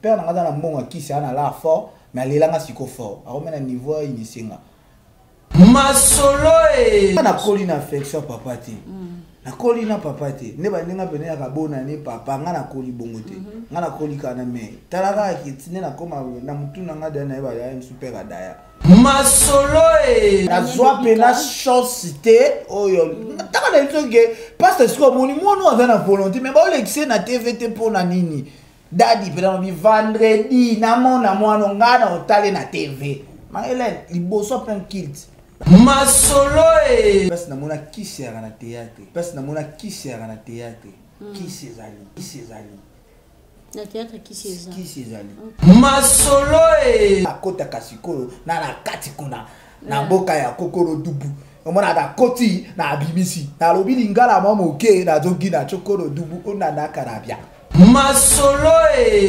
père na ngana mbonga kisi ana la fort mais alelanga siko fort akomena niveau inisinga masolo na koli na affection papa te na koli na papa te ne ba ndinga pene ya kabona ne papa nga na koli bongo te nga na koli kana me talaka kitine na koma na mutu na ngada na ba ya super adaya masolo na zwa pena chance te oyo taka na itonge parce que moni mono aza na volonté mais ba olexé na TVT pona nini dadi pena bi vendredi na mona mwana ngana otale na TV ma ele liboso plein kilt masolo parce na mona kisi ya na théâtre parce na mona kisi ya na théâtre kisi ezali na théâtre kisi ezali masolo akota kasiko na kati kuna na mboka ya kokoro dubu omona da koti na abimisi na lobi lingala mama oke na zogi na chokoro dubu ona na karabia masolo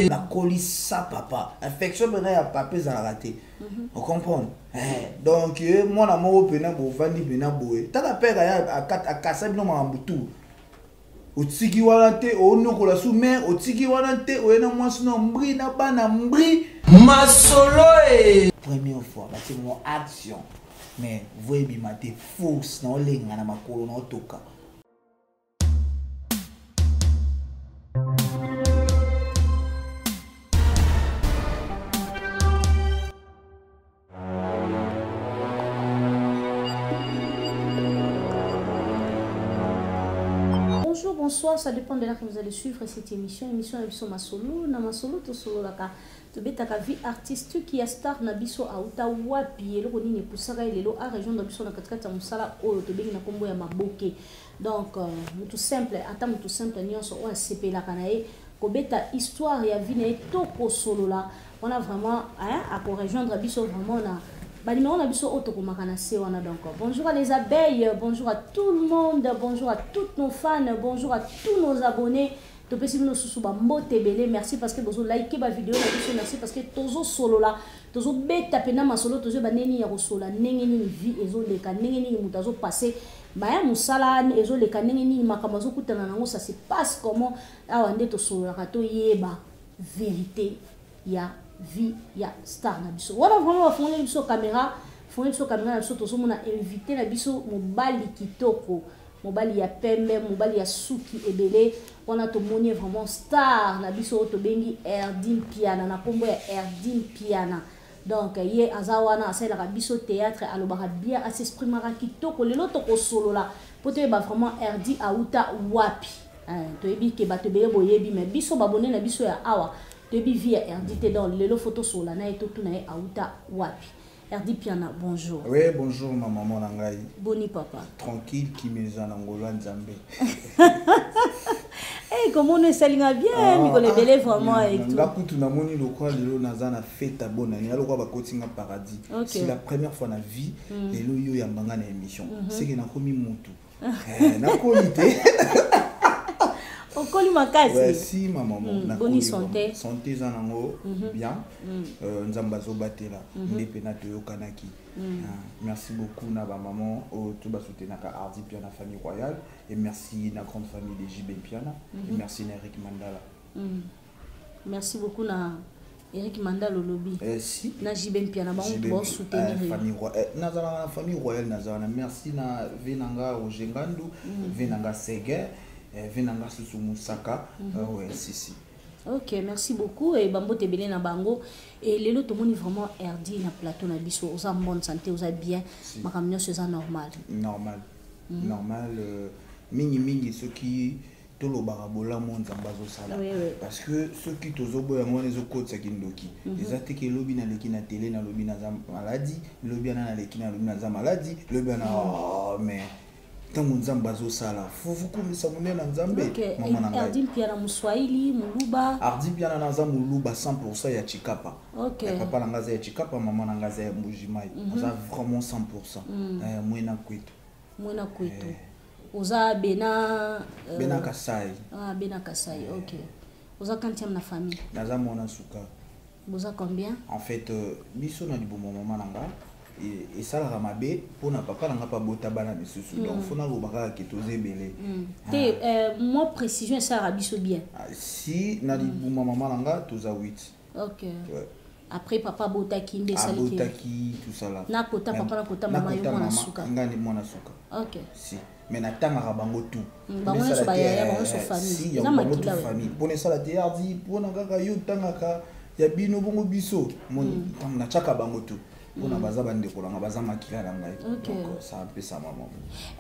na kolisa papa affection bena ya papa za raté on comprend donc moi na mo pena bo vandi pena boé taka père ya akasa bino mambutu otiki wana te onokola sous main otiki wana te oyena mwasi na mbri na bana mbri masolo première fois bati mon action mais voyez bimate force na olenga na makolo na otoka. Bonjour, bonsoir, ça dépend de là que vous allez suivre cette émission. Émission Masolo, na Masolo to solo laka. To betaka vie artiste qui a star na biso auta wapi eloko nini pusaka elelo a région de biso na katikati ya musala oyo to bengi na kombo ya maboke. Donc mutu simple, ata mutu simple nyonso o asepelaka na ye ko beta histoire ya vie na ye to ko solo la. On a vraiment à ko rejoindre biso vraiment na bah, numéro na biso auto komakana se wana donc. Bonjour à les abeilles, bonjour à tout le monde, bonjour à toutes nos fans, bonjour à tous nos abonnés. To pesi no susu ba mbote belé, merci parce que bozo like ba vidéo na biso, merci parce que tozo solo la, tozo beta pena masolo tozo ba neni ya kosola, nenge ni vie ezo leka, nenge ni mutazo passer. Ba ya musala ezo leka, nenge ni makamazo kutana nango, ça se passe comment awande to solo la to yeba vérité ya vie ya star na biso. Wana vraiment bafongoli biso caméra, fongoli biso caméra na biso tozo mona invité na biso mobali kitoko, mobali ya pembe, mobali ya suki ebele. Wana to moni vraiment star na biso to bengi Erdin Piana na kombo ya Erdin Piana. Donc ye azawana asela ka biso théâtre alobaka bien asexprimera kitoko lelo to ko solo la pote ba vraiment Erdi auta wapi. To yebi ke bato beye boyebi mais biso babone na biso ya awa Debi via Erdité dans le photo sur la naïto tout naï auta wapi. Erdi Piana, bonjour. Oui, bonjour maman nangai. Boni papa. Tranquille qui me zan angoloa nzambe. Eh comment on s'aligne bien, mi connaît belé vraiment avec tout. Ngakutu na moni lokwa lelo nazana fête bonne année aloko ba kotinga paradis. C'est la première fois na vie lelo yo ya mbanga na émission. C'est que na komi mutu. Na kolité. On colle ma case. Ouais, si maman bonne santé. Santé zanango bien. Nzambazo batela ndepena to yokanaki. Merci beaucoup na ba maman au tout ba soutenir ka Ardi Piana famille royale et merci na grande famille de JB Piana et merci na Eric Mandala. Merci beaucoup na Eric Mandala lobby. Si na JB Piana ba on doit soutenir famille royale na famille royale na merci na Venanga Ojengandu, Venanga Seger, Venanga Susu Musaka. Ouais, si. Ok, merci beaucoup. Et Bambo Tebele na bango. Et les lots, tout le monde vraiment Erdi na plateau na biso. Vous avez bonne santé, vous avez bien. Ma camion c'est normal. Normal. Mini ceux qui tout le barabola monde zambazo sala. Parce que ceux qui tozobo ya ngone zo côte sakindoki. Les attaques que lobby na leki na télé na lobby na maladie, lobby na leki na lobby na maladie, lobby na mais tangu nzambazo sala fufu kumisa munena nzambe mama nanga Ardi Piana Muswahili muluba Ardi Piana naza muluba 100% ya Chikapa. Papa nanga za ya Chikapa, mama nanga za ya Mbujimai. Ça vraiment 100%. Mwena kwetu oza bena Kasai. Bena Kasai. OK. Oza kantiam na famille naza mona suka. Boza combien? En fait biso na libo mama nanga et ça la mabe pour na papa n'a pas bota bana misusu donc faut na lobaka ki toze belé moi précision ça rabiso bien si na di maman nanga toza 8 OK après papa bota ki ndé ça li bota ki tout ça là na kota papa na kota mama yo mona suka ngani mona suka OK si mais na tanga bango tout bango so ba ya bango so famille na bango tout famille pour ça la terdi pour na kaka yo tanga ka ya bino bongo biso mon na chaka bango tout pour na baza bande ko nga baza makila na ngai donc ça un peu ça maman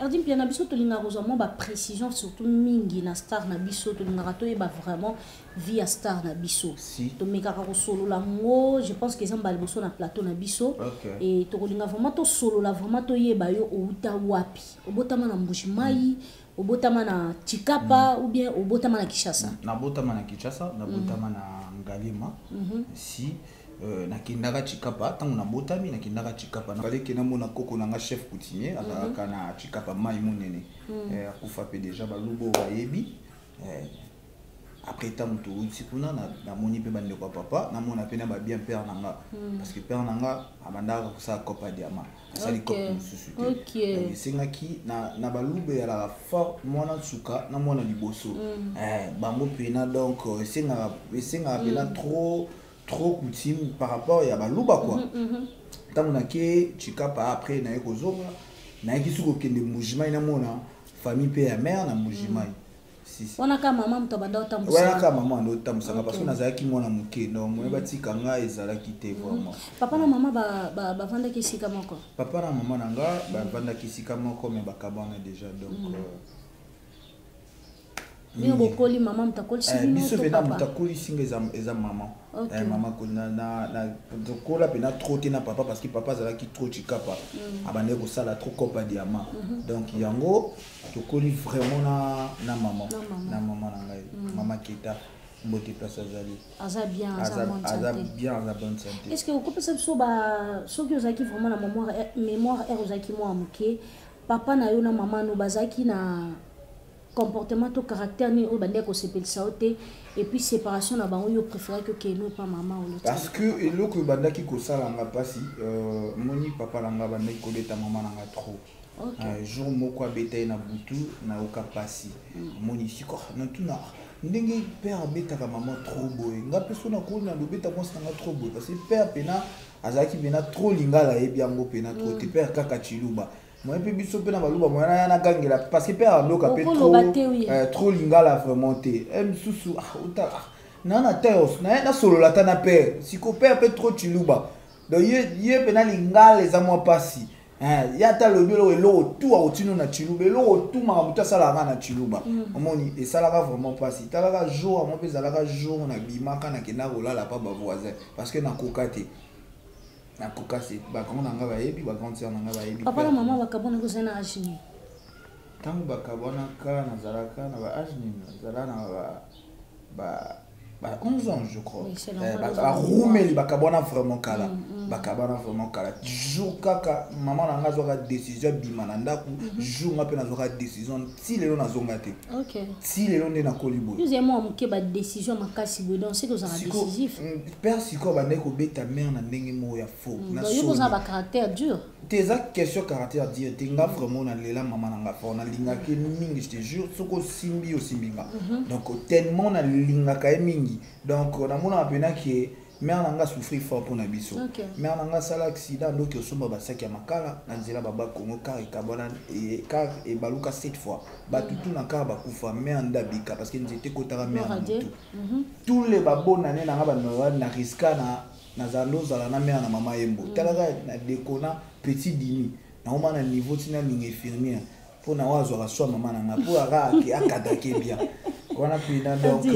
Erdim bien na biso to linga rozamo ba précision surtout mingi na star na biso to linga to ba vraiment via star na biso to meka ka solo la ngo je pense que zamba liboso na plateau na biso et to linga vraiment to solo la vraiment to yeba yo outa wapi obotama na Mbuji-Mayi obotama na Chikapa ou bien obotama na Kinshasa na botama na Kinshasa na botama na Ngalema si na kindaka Chikapa tangu na botami na kindaka Chikapa na baleke na mona koko na nga chef coutumier azalaka na Chikapa mai monene akufa pe déjà balubo bayebi après tant to utikuna na moni pe bande kwa papa na mona pe na ba bien père nanga parce que père nanga amanda ko sa kopa diama ça li kopa susu OK singaki na balube ya la fort mona tsuka na mona liboso bango pe na donc singa pe na trop coutume par rapport à baluba quoi tant on a que Chikapa après na ekozonga na ekisuko kende Mbuji-Mayi na mona famille pe ya mère na Mbuji-Mayi si on a ka maman to banda otambusa on a ka maman ndo otambusa parce que nazalaki mwana muke donc moi batika nga ezalaki te vraiment papa na maman ba vanda kisika moko papa na maman nanga ba vanda kisika moko mais bakabana déjà donc Mio bokoli maman mtakoli singa biso pena mtakoli singa eza maman maman ko na dokola pena trop te na papa parce que papa zala ki trop Chikapa abande ko sala trop kopa diamant donc yango tokoli vraiment na maman na ngai maman Keta mbote place aza bien aza bonne santé est-ce que vous pouvez so ba so ki ozaki vraiment na mémoire ozaki mo amuke papa na yo na maman no bazaki na comportement to caractère ni o bande ko sepelisa ote et puis séparation na bango yo préférer que no pas maman ou l'autre parce que eloko bandaki ko sala nga pasi moni papa langa bandaki ko beta maman nga trop jour moko abeta na butu na oka pasi moni siko na tuna ndenge père beta ka maman trop boy nga peso na ko na beta moi nga trop boy parce que père pena azaki bena trop lingala e biango pena trop te père kaka chiluba moi pe biso pe na baluba moi na gangela parce que père ando ka pe trop lingala vraiment te msusu uta na teos na solo la tana père siko père pe trop chiluba donc ye pe na lingala les amois passi ya ta le bilo elo tout a otino na chiluba elo tout ma muta sala na chiluba omoni et sala vraiment passi tala jour mo pe zala jour na bimaka na kena rolala pa ba voisin parce que na kokate na kokase ba quand on nga bayebi ba grand sœur nga bayebi papa na maman bakabona ko zena ajini tangu bakabona ka na zalaka na ba ajini zala na ba 11 ans je crois ba roumeli bakabona vraiment kala bakabona vraiment kala jour kaka maman na nga zoka décision bimana ndaku jour nga pe na zoka décision si lelo na zonga te OK si lelo nde na kolibo deuxièmement amuke ba décision makasi bo donc c'est que ça décisif père siko ba ndeko beta mère na ndenge mo ya faux na so yo ba caractère dur tes question caractère dur te nga vraiment na lela maman na nga fort na linga ke mingi je te jure soko simbi osimbinga donc tellement na linga ka mingi donc na mona pena ki mère nanga souffrir fort pour na biso mère nanga sala accident donc osomba ba sac ya makala na nzela baba Congo car e kabona et baluka 7 fois ba tutu na car ba kufa mère ndabika parce que nzete kotara mère tous les babona ne nanga ba na riska na zando zala na mère na mama yembo talaka na dekona petit dimi na oma na niveau tina linga infirmière pour na wazo ka so mama nanga pour ara ki akadake bien wana pina donc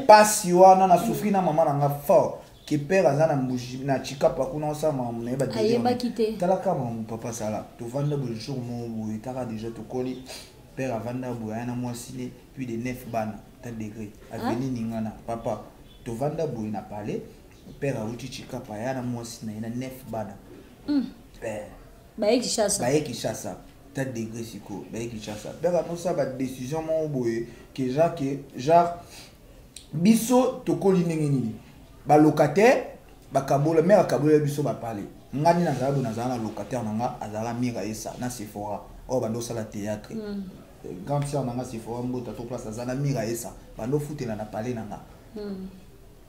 pasi wana na souffrir na mama nanga fort que père azana Mbuji na Chikapa kuna sa maman na ba ayeba kité talaka mon papa sala to vanda bo jour mo bo etara déjà to koli père avanda bo yana mwasine puis de 9 ban ta degré aveni ningana papa to vanda bo na parler père auti Chikapa yana mwasine na 9 ban père ba Kinshasa ta degré siko ba Kinshasa père no sa ba décision mo bo que genre biso to koli ningini ba locataire ba kabola mère kabola biso ba parler ngani nazala locataire nanga azala mira esa na Sephora o bando sala théâtre grand sœur nanga Sephora mbota to place azala mira esa bando futela na palais nanga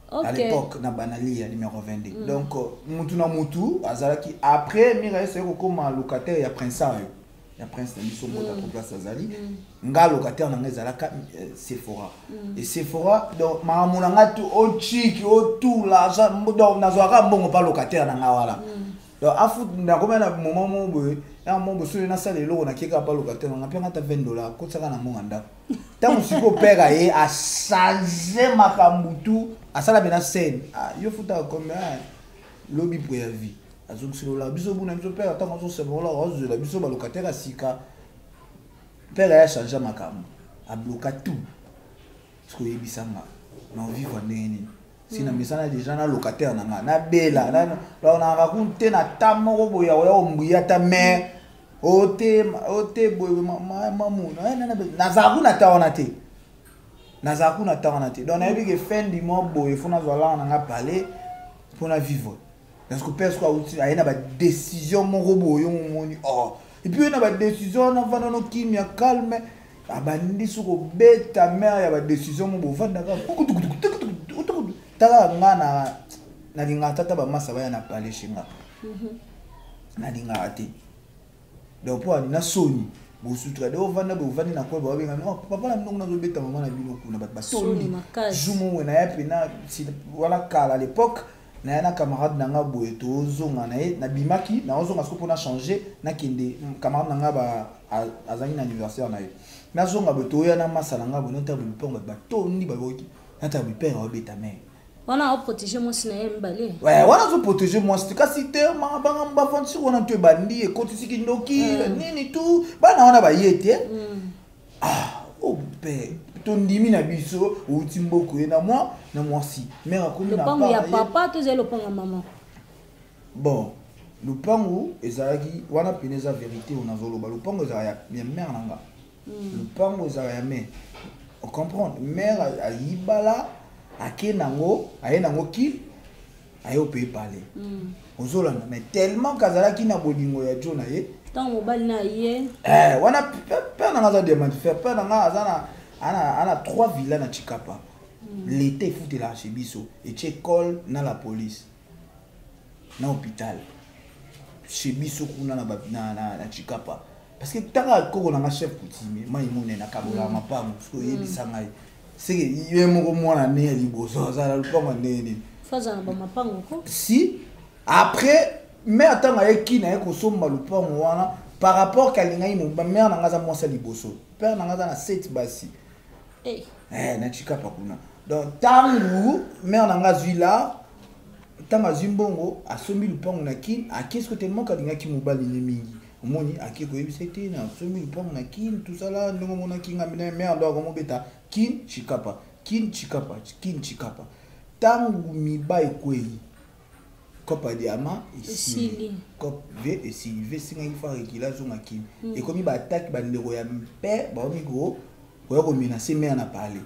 à l'époque na banali ya numéro 22 donc mutu na mutu azala ki après mira esa ko comme locataire ya prince ayo ya prince na biso mbota to place azali nga locataire nanga azala ka Sephora et Sephora donc maamuna nga tu o chiki o tout l'argent donc nazwaka mbongo pa locataire nanga wala donc afu na combien de moment mon boy un moment sur na salle lo na keka pa locataire on a payé ta $20 ko saka na monga nda tant siko pega ye a changer makambutu a sala bena scène yo futa combien lobby pour ya vie azok silo la biso buna biso pega tant on se vola rose la biso ba locataire a sika pega ya changer makambu a bloquer tout ce que yebisanga na vivre ndeni sina misana déjà na locataire nanga na bela na raconter na tamo boya o mbuya ta mère ote boy mamu na zaku na tawana te donc na que fin du mois boy faut na zola nanga parler pour na vivre parce que parce que a na décision mon robot yo moni et puis na décision na vana no kimia calme abandi suko beta mère ya décision mon bo vanda ka tala ngana na linga tata ba masa ba na pale shinga na linga ati donc pour na soni bo sutra de ovanda bo vani na kwa ba benga papa na ndongo na zo beta mama na bino kuna ba soni jumu na yapi na wala kala à l'époque na na camarade nanga boye to zonga na bimaki na ozonga siko pona changer na kende camarade nanga ba azangi na anniversaire na ye na zonga boto ya na masa nanga bo nota bulponga ba toni ba boki nata bipere o beta me on a protégé moi si na mbale ouais on a protégé moi si ka cité ma banga mbafansi on a te bandi e koti siki ndoki nini tout bana wana ba yete oh be ton dimi na biso ou timboko na moi si mais akomi na pas ya papa to zelo panga maman bon le pango ezalaki wana peneza vérité on azolo ba le pango ezala ya mère nanga le pango ezala ya mère on comprend mère a yibala akenango ayenango ki ayo pe parler ozolana mais tellement kazala ki na bolingo ya jona ye tant mobile na ye wana père nanga za demande faire père nanga azana ana 3 villas na Chikapa l'été foute la chez biso et école na la police na hôpital chez biso kuna na Chikapa parce que tanga koko nanga chef coutumier mai mone na kabola mapango so yebisanga c'est que il moko mwana ne liboso ça la pas mandeni faza na ba mapango ko si après mais attends ayeki na yeko somba lupango wana par rapport kalinga imo ba mère nanga za mwasa liboso père nanga za na 7 basi na Chikapa kuna donc tangu mère nanga zwila tanga zimbongo asombi lupango na kin qu'est-ce que tellement kalinga ki mobali ne mingi omoni akiko yebisete na asombi lupango na kin tout ça là ndongo mona kinga mère ndo akomo beta kin Chikapa tangu miba ekwei kopa diama ici cop v et si v singa ifare kila zonga kin et comme ba attaque ba ndeko ya mpe ba omigo ko menacer mère na parler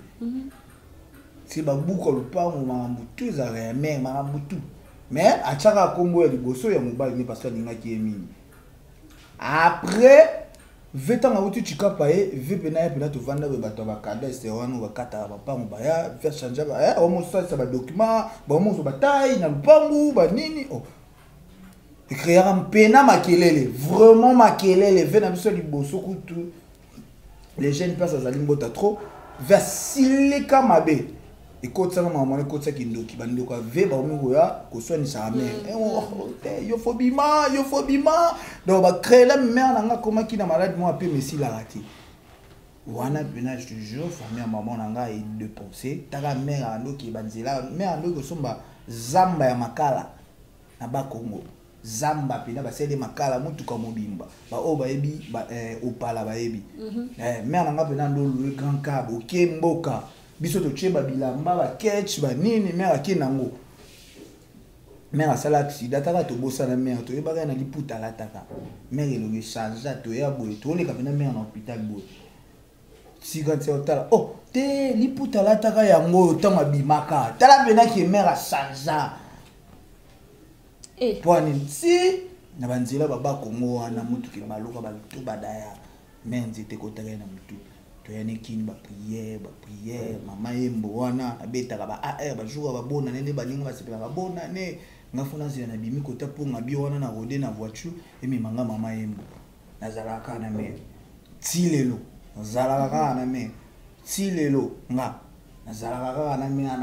si ba buko lupango mambutu za ya mère mambutu mais achaka kombo ya liboso ya mobali ni parce que ninga ki emini après vetanga uti Chikapa ve pena to vanda be bato ba kada wana ba kata ba pango ba ya faire changer ba o mo sa ba document ba mo so bataille na lupango ba nini créer un pena makelele vraiment makelele ve na biso liboso kutu les jeunes passent à Zalimbota trop vers silika mabe et quand ça maman et quand ça qui ndoki bandi ko ve ba omingo ya ko soigner sa mère yo phobima donc ba créer la mère nanga comment qui na malade moi peu messi la raté wana benage du jour famille maman nanga et de penser ta mère andoki banzela mère andoki somba zamba ya makala na ba Congo zamba pena ba sele makala mutu ka mobimba ba o ba ebi ba opala ba ebi mère nanga pena ndo le grand cabo kemboka biso to cheba bilamba ba ketch ba nini mère akinango mère sala accident taka to bosa na mère to yeba na liputa la taka mère lo changer to ya boy to le ka pena mère na hôpital boy si quand c'est otala te liputa la taka yango tanga bimaka tala pena ki mère a changer Poani si na banzela baba Kongo wana mutu ke baluka ba tout badaya menzi te kotaka na mutu to yani kini ba prière mama yembo wana abeta ba ba jour ba bona nende baninga ba sepela ba bona ne ngafuna zina na bimi kota ponga bi wana na rode na voiture emi manga mama yembo nazalaka na me tilelo nazalaka na me tilelo nga nazalaka na me na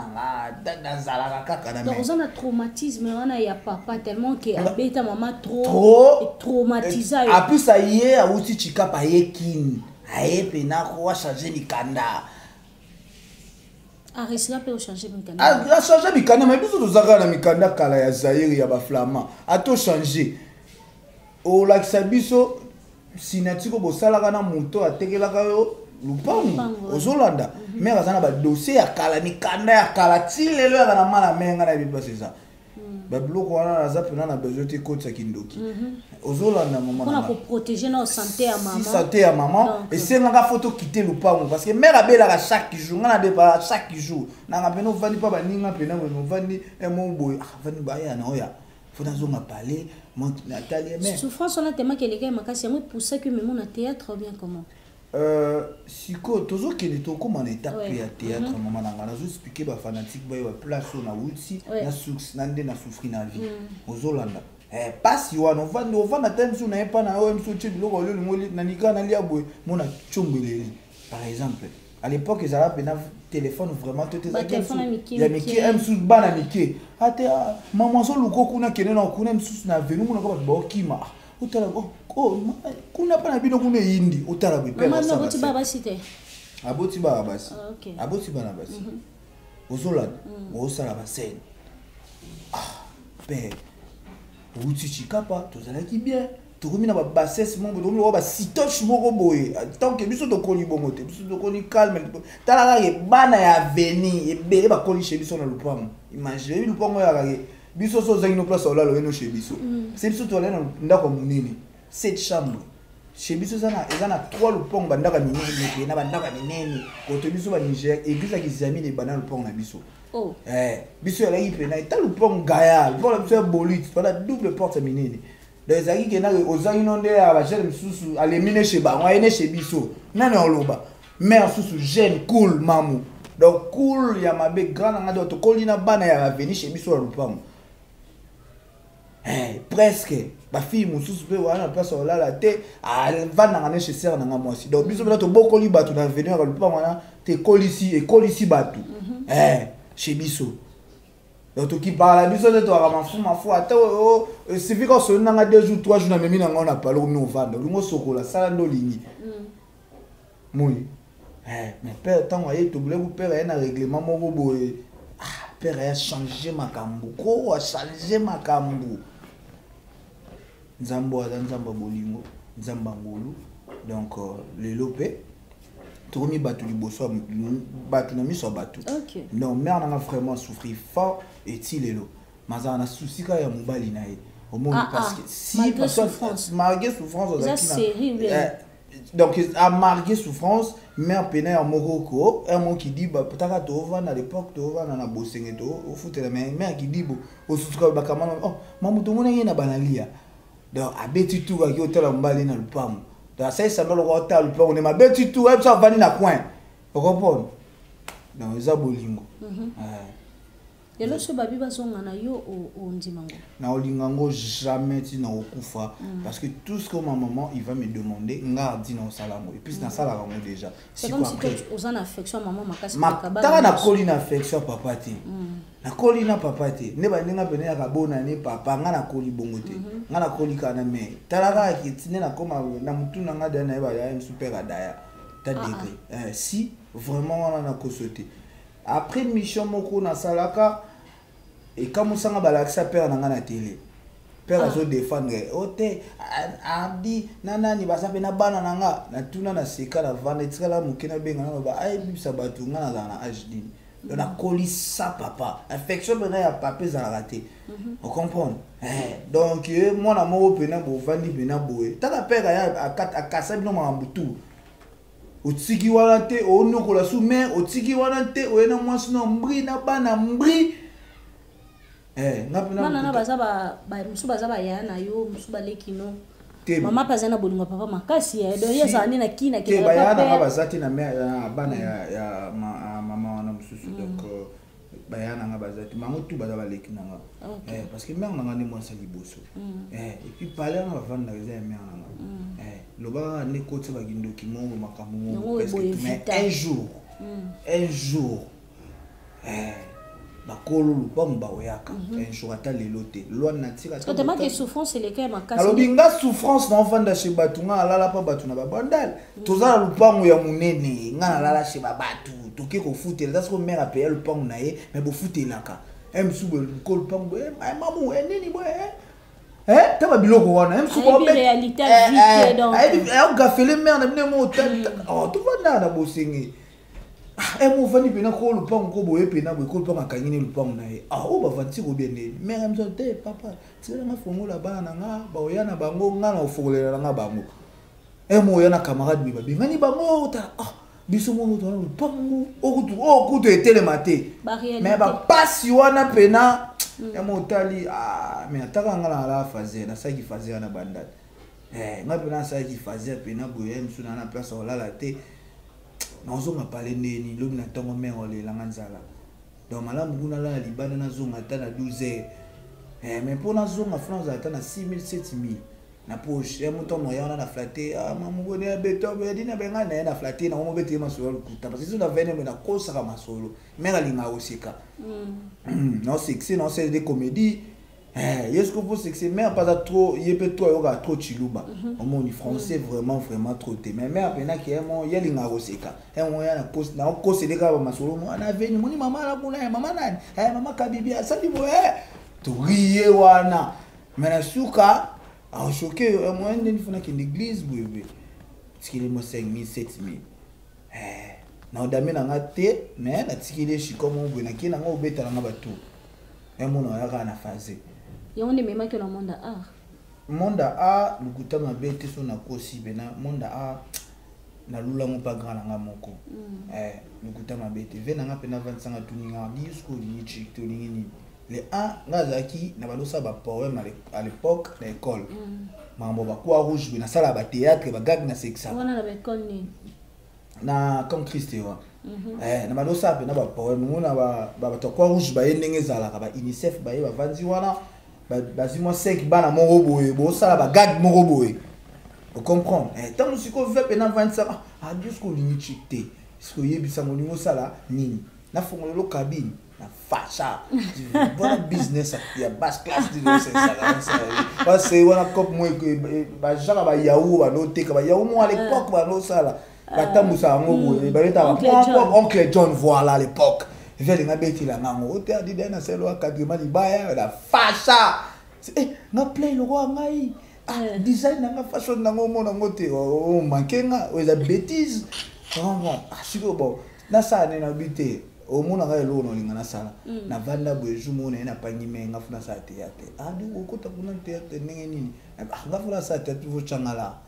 nazalaka kaka na me donc on a traumatisme on a ya papa tellement que abeta maman trop traumatisé a plus ça y a outi chikapa yekini ayepe na ko changer mikanda Arisla peut changer mikanda a changer mikanda mais biso tozaka na mikanda kala ya Zaire ya ba Flamand a to changer o la biso sinatiko bosalaka na moto atekelaka yo lupango ozolanda mais bazana ba dossier ya kala mikanda ya kala tilelo ya na mala menga na bipa c'est ba bloko wana na zapena na besoin te kotsa kindoki ozolanda maman on a pour protéger notre santé à maman santé à maman et c'est nga photo quitter lupango parce que mère abela chaque jour nga na débat chaque jour na nga pena vandi pa baninga pena mo vandi mo boy vandi ba ya na oya faut nazonga parler Nathalie mais souffrance on a tellement que les gars makasi moi pour ça que même on a théâtre bien comment siko tozo kende to comme en étape ya théâtre maman na ngana zo expliquer ba fanatique ba yo place na wuti na succès na nde na souffrir na vie ozolanda passe yo on va na temps sur na pas na o mso tshi biloko le ngoli na nika na lia boy mona tchombeleli par exemple à l'époque ils avaient un téléphone vraiment tout est ya miki mso bana miki ate maman so luko kuna kene na kuna mso na venu mona ko ba okima utala kuna pana bino kuna yindi utala bi père ça aboti baba cité aboti baba basi aboti bana basi ozola osala ba scène père uti chikapa tozala ki bien tokomi na ba bassesse mongo tokomi ba sitoche moko boye tant que biso tokoli bongo te biso tokoli calme tala ka bana ya veni ebele ba koli chez biso na lupango imagine lupango ya kake biso so zangi no place olalo eno chez biso c'est biso to lena ndako munini 7 chambres chez biso sana ezana 3 lupango bandaka minene na bandaka minene koto biso ba Niger église ya kizami ne bana lupango na biso biso ya yi pena ta lupango gaya lupango biso ya bolite voilà double porte minene donc ezaki ke na ozangi no nde ya ba jeune susu alemine chez ba wa ene chez biso nani oloba mère susu jeune cool mamu donc cool ya mabe grand nga to kolina bana ya venir chez biso ya lupango presque ba fille mususu pe wana place ola la te vana ngane chez sœur nga mwasi donc biso bela to bokoli batu na venir ya lupango wana te kolisi e kolisi batu chez biso donc to ki parla biso te to ara mafu ata suffit ko so nanga 2 jours 3 jours na memi na ngona parler comme nous vendre lungo sokola sala ndo lingi moi mais père tant waye to bleu père ya na règlement moko boye père a changé makambu ko a changé makambu nzambo nzamba bolingo nzamba ngolu donc les lopé tomi batu liboso batu na miso batu non mère n'a vraiment souffrir fort et tilelo mazana souci ka ya mobali na ye au moins parce que si malgré souffrance donc a marqué souffrance mère peine en Morocco un mot qui dit bah peut-être to vendre à l'époque to vendre na bosenge to au foot la mère qui dit au souscrire ba kamana oh mamu to mona yena banalia donc abeti tout ki hôtel mbali na lupamu donc ça ça le hôtel lupamu ne mabeti tout ça vani na coin vous comprenez donc ça bolingo yelo so babi bazonga na yo o ndimango na olingango jamais ti na okufa parce que tout ce que ma maman il va me demander ngardi na salamo et puis na sala rango déjà c'est comme si tu aux en affection maman makasi makaba na colline affection papa ti na colline papa ti ne ba ndinga pene ya kabona ne papa nga na koli bongo te nga na koli kana me talaka ki tine na koma na mutu na nga na ba ya super adaya ta degré si vraiment on a kosote après mission moko na salaka et comme ça nga balakisa père na nga na télé père azo défendre ote abdi nana ni basa pe na bana na nga na tuna na seka na vana etikala mukena benga na ba ay bibisa batu nga na na HD na kolisa papa affection bena ya papa za raté on comprend donc moi na mo pena bo vandi bena boé tata père ya akasa bino mambutu otiki wana te onokola sous mer otiki wana te oyena mwasi no mbri na bana mbri nana baza mosusu baza baya na yo mosusu baleki no mama paza na bolingo papa makasi donc yeza ane na kina ke bayana nga baza te na mère ya bana ya mama wana mosusu donc bayana nga baza te mango tu baza baleki na nga parce que mère nanga nde mwasi liboso et puis parler nga bavanda eza ya mère nanga lobaka nde koti bakindoki mongo makambo mongo mais un jour bakolo lupango baoyaka un jour ata lelo te loi natika to tema ke souffrance le kai makasi alobi nga souffrance na ofanda chez batu nga alala pa batu na babandal tozala lupango ya munene nga alala chez babatu toke ko futela parce que mère a payé lupango na ye mais bo futelaka msubo ko lupango mamu nini boy taba biloko wana msubo be réalité vie donc ay gafele mère na bine mo hotel to vanda na bosengi mo vani pena ko lupango ko boye pena boye ko lupango akangini lupango na ye o ba vanti ko bien ne mère mso te papa tsela nga fongola bana nga ba oyana bango nga na ofogolela nga bango mo oyana camarade bi ba bingani bango ta biso mo to lupango o kutu etele mate mais ba pasi wana pena mo tali mais ataka nga na la fazer na saki fazer na bandade nga pena saki fazer pena boye mso na place olala te nazonga pale ndeni lobi na ntongo mère olelanga nzala donc malamu kuna la libanda nazonga ata na 12h mais mpo nazonga france ata na 6000 7000 na poche moto moya wana na flatte mamu bone ya beto bedina benga na flatte na mo bete masolo kuta parce que na vene na kosaka masolo mère alinga osika non sexy non c'est des comédies est-ce que pour sexy mère pas trop il peut trop trop chiluba au monde français vraiment trop té mais mère pena qui est mon yelinga osika on ya na poste na cause de ka masolo mo na veni moni mama la kuna mama nani mama kabibi asali bo to rier wana mais na suka a choqué moi ndeni funa ki l'église boué tikile mo 5000 7000 na odame na ngate mais na tikile shikomo boué na kina ngo betala nga batu mona ya na phase on est même que le monde a lukuta mabete so na kosi bena monde a na lula mo pa grand nga moko lukuta mabete vena nga pena 25 tuninga disco ni chikto ni les nga zaki na balosa ba poème à l'époque à l'école mambo ba quoi rouge na sala ba théâtre ba gag na sexa on a la école ni na comme Christéwa na balosa pena ba poème ngona ba to quoi rouge ba yendenge zala ka ba UNICEF ba ye ba vanzi wana basimo 5 bana moko boye bo sala ba gag moko boye vous comprenez tant musiko veut pena 25 disco ni chikte ce yebisa moningo sala nini na fongolo cabine na facha bon business ya basse classe de ça parce que wana cop moi ba jara ba yaou ba noté ka ba yaou mo à l'époque ba no sala ba tambusa ngo boye ba leta oncle John voilà à l'époque vele nga beti la ngango ote adida na selo akadima libaya la fasha nga play lo ngai design nga fashion nga mona ngote o mankenga o za bêtise vraiment siko bon na sa ne na bité o mona nga lo no linga na sala na vanda boeju mona na panyime nga funa sa théâtre adu okota kuna théâtre ndenge nini nga funa sa théâtre vo changala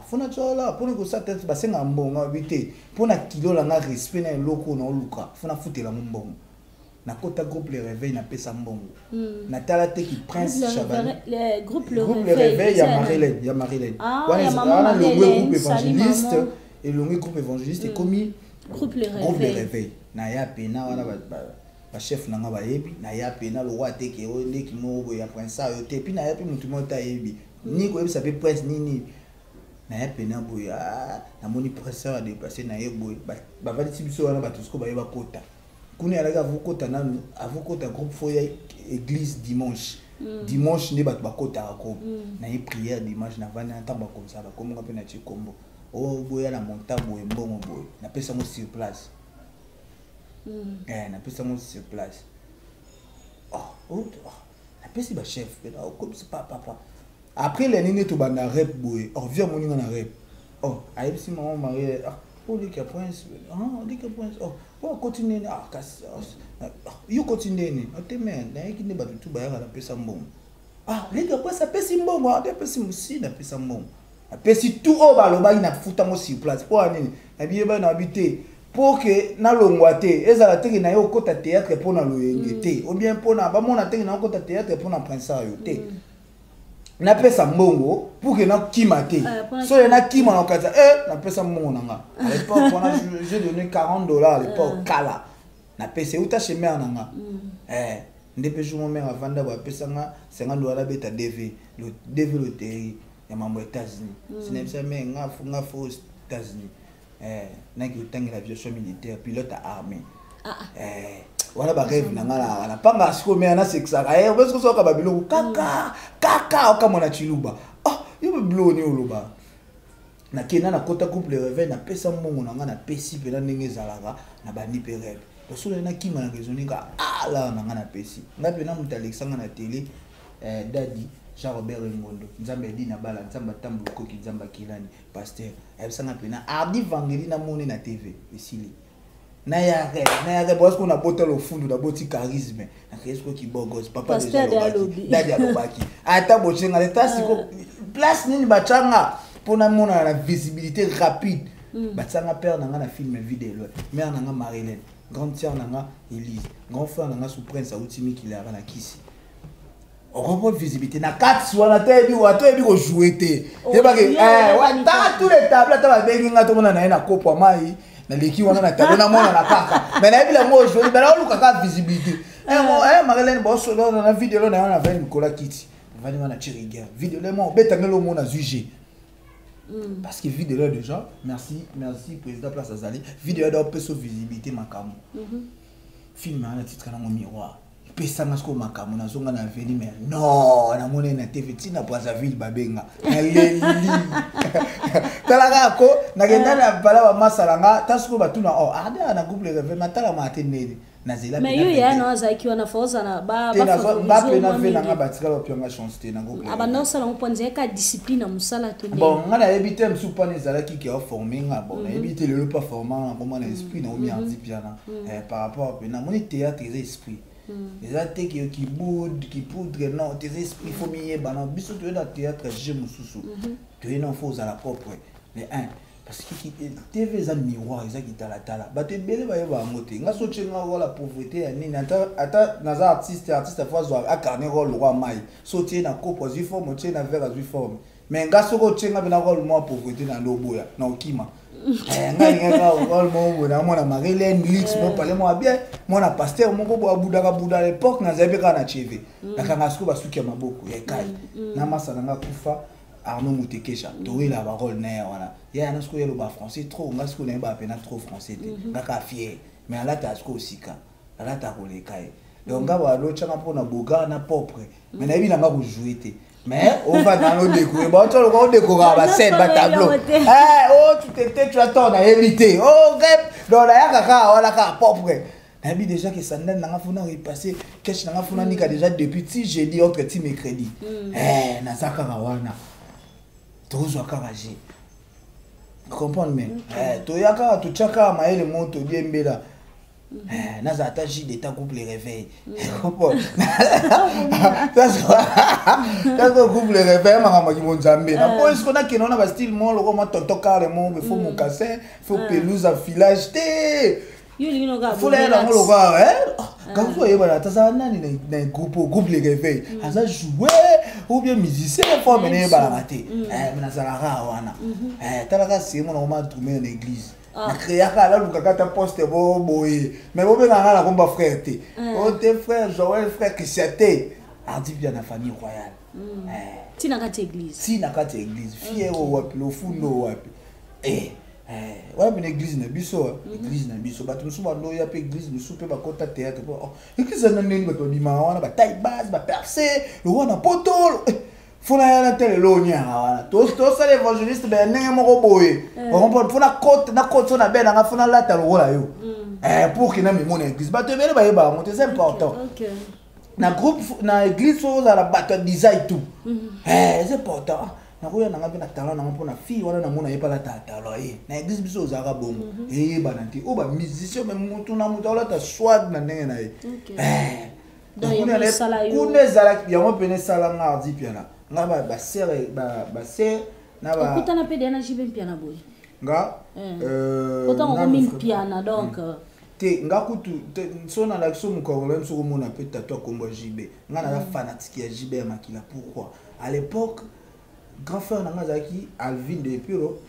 funa chola pona ko sa tête basenga mbonga bité pona kilo la nga respect na loko na luka funa futela mbongo na kota groupe le réveil na pesa mbongo na tala te ki prince Chabani le groupe le réveil ya Marilyn wana le groupe évangéliste et le groupe évangéliste est commis groupe le réveil na ya pena wana ba chef nanga ba yebi na ya pena lo wa te ke o ndeki mo ya prince yo te puis na ya pe mutu mo ta yebi ni ko yebisa pe prince nini na ya pena boya na moni professeur a dépassé na ye boy ba vali tibiso wana batusko ba yeba kota kuni alaga avukota nanu avukota groupe foya église dimanche ne bat bakota ko na ye prière dimanche na vana tamba comme ça ba komonga pe na chikombo o boya na monta boy mbongo boy na pesa mo sur place na pesa mo sur place na pesa ba chef comme ça papa après les nini to banda rep boy viens moninga na rep ayebisi maman marié dit que prince continue you continue te men na yiki ne batutu bayaka na pesa mbongo les gars pesa pesi mbongo pesi musi na pesa mbongo pesi tout o balobaki na futa mo sur place pour nini na biye ba na habiter pour que na longwate ezala teki na yo kota théâtre pour na loyengete ou bien pour na ba mona teki na kota théâtre pour na prince yote na pesa mbongo pour que na kimate so na kima na kata na pesa mbongo nanga à l'époque j'ai donné $40 à l'époque kala na pesa uta chez mère nanga ndepé jour mon mère avanda ba pesa nga $50 beta DV le DV loterie ya mambo États-Unis c'est ça mais nga fo États-Unis na ki utangi l'aviation militaire pilote à armée voilà ba rêve na ngala na panga siko mais na sexa parce que so ka babilo kaka okamona chiluba yo blo ni oloba na kena na kota couple rêve na pesa mbongo na nga na pesi pe na ndenge zalaka na bandi pe rêve parce que na kima na raisonner ka là na nga na pesi nga pe na muta Alexandre na télé dadi Jean-Robert Ngondo nzambe di na bala nzamba tambu koki nzamba kilani pasteur ebsanga pena ardi vangeli na moni na TV esili na ya parce qu'on a boté le fond de boti charisme na kesko ki bogos papa déjà dadi alobaki ata bochenga leta siko place nini bachanga pona mona la visibilité rapide batanga père na nga na film vidéo mère na nga Marilyn grande sœur na nga Elise grand frère na nga sous prince Outimi qui la na kisi on reprend visibilité na 4 soit la tête ou à toi et ko jouer té et ba que ouais ta tous les tables ta ba bengi nga to mona na kopo mai na leki wana na table na mona na kaka mais na bila mo jouer ba la luka ka visibilité Marilyn bosso na vidéo na na avec Nicolas Kiti vani wana chiriga vidéo le mo betangelo mo na juger parce que vidéo déjà merci président Place Azali vidéo d'or peso visibilité makamo film na titre na miroir pesa ngasko makamo na zonga na veni mais non na mona na TV tina Brazzaville babenga na leli talaka ko na genda na bala ba masalanga tasiko batuna ada na couple rêve matala mateneli na zela mais yo ya no za ki wana foza na ba na vena nga batika lo pyanga chance te na couple aba no sala mponze ka discipline musala to bon nga na ebité msupa ne zala ki a formé nga bon na ebité le pas formant comment na esprit na omi ardi piana par rapport à na mon théâtre et esprit les athées qui poudre non tes esprits faut mieux bana biso tu es dans théâtre je mususu tu es non faux à la propre mais parce que TV za miroir ça qui tala ba te bele ba yeba ngote nga so tchenga la pauvreté ya nini ata naza artiste fois zo a carnet rôle roi mai so tie na kopo zu forme tie na vers zu forme mais nga so ko tchenga bena rôle mo pauvreté na loboya na okima nga rôle mo na mona Marilyn Lix mo parler mo bien mona pasteur mo ko buda à l'époque na zabe ka na TV na kanga siko basuki ya maboko ya kai na masana nga kufa Arnaud Moutekesha toi la parole na wana ya na siko yelo ba français trop nga siko na ba pena trop français te nga ka fier mais ala ta siko osika ala ta ko le kai donc nga ba lo changa pona boga na propre mais na bina nga ko jouer te mais on va dans le décorer ba to ko décorer ba scène ba tableau tu attends na éviter donc la ya kaka wala ka propre na bi déjà que ça n'a funa repasser cash na funa nika déjà depuis si jeudi autre ti mercredi na saka wana tozo akaraje comprendre mais to yaka to chaka maele moto diembela naza attaché d'état couple réveil comprendre ça couple réveil mama ki monzambe na po est-ce qu'on a que non na style mon logo ma tonto carrément il faut mon cassin faut pelouse à filage té faut aller dans le logo quand vous voyez voilà ça nani na groupe les réveil ça jouer ou bien musicien faut mener balamaté mais na salara wana talaka c'est mon on m'a tourné en église na créaka la lukaka ta poste boye mais bobe na la komba frère té tes frères Joël frère Christiaté ardi bien na famille royale tina kati église fier wapi lo fundo wapi ouais mais l'église na biso bato musu bando ya pe église musu pe ba kota théâtre église na nini bato bima wana ba taille basse ba percer le wana potolo fona ya tele lo nya wana to ça l'évangéliste ben ndenge moko boye on comprend fona côte na bena nga fona lata lo wala yo pour que na memo na église bato bele ba yeba mo c'est important na groupe na église so za la bato design tout c'est important na koya na ngapena talent na mpona fille wana na mona yepala talent na église biso za ka bongo bananti o ba musicien même mutu na mutu ala ta swag na ndenge na donc kuna zala ya mo pene sala ngardi piana nga ba sere na ba okutana pe dena jibe piana boy nga autant on met piano donc te nga kutu so na l'action mon congolais so mon appelle tatou kombo JB nga na fanatique ya JB ya makila. Pourquoi à l'époque grand frère na nga zaki Alvin de Piro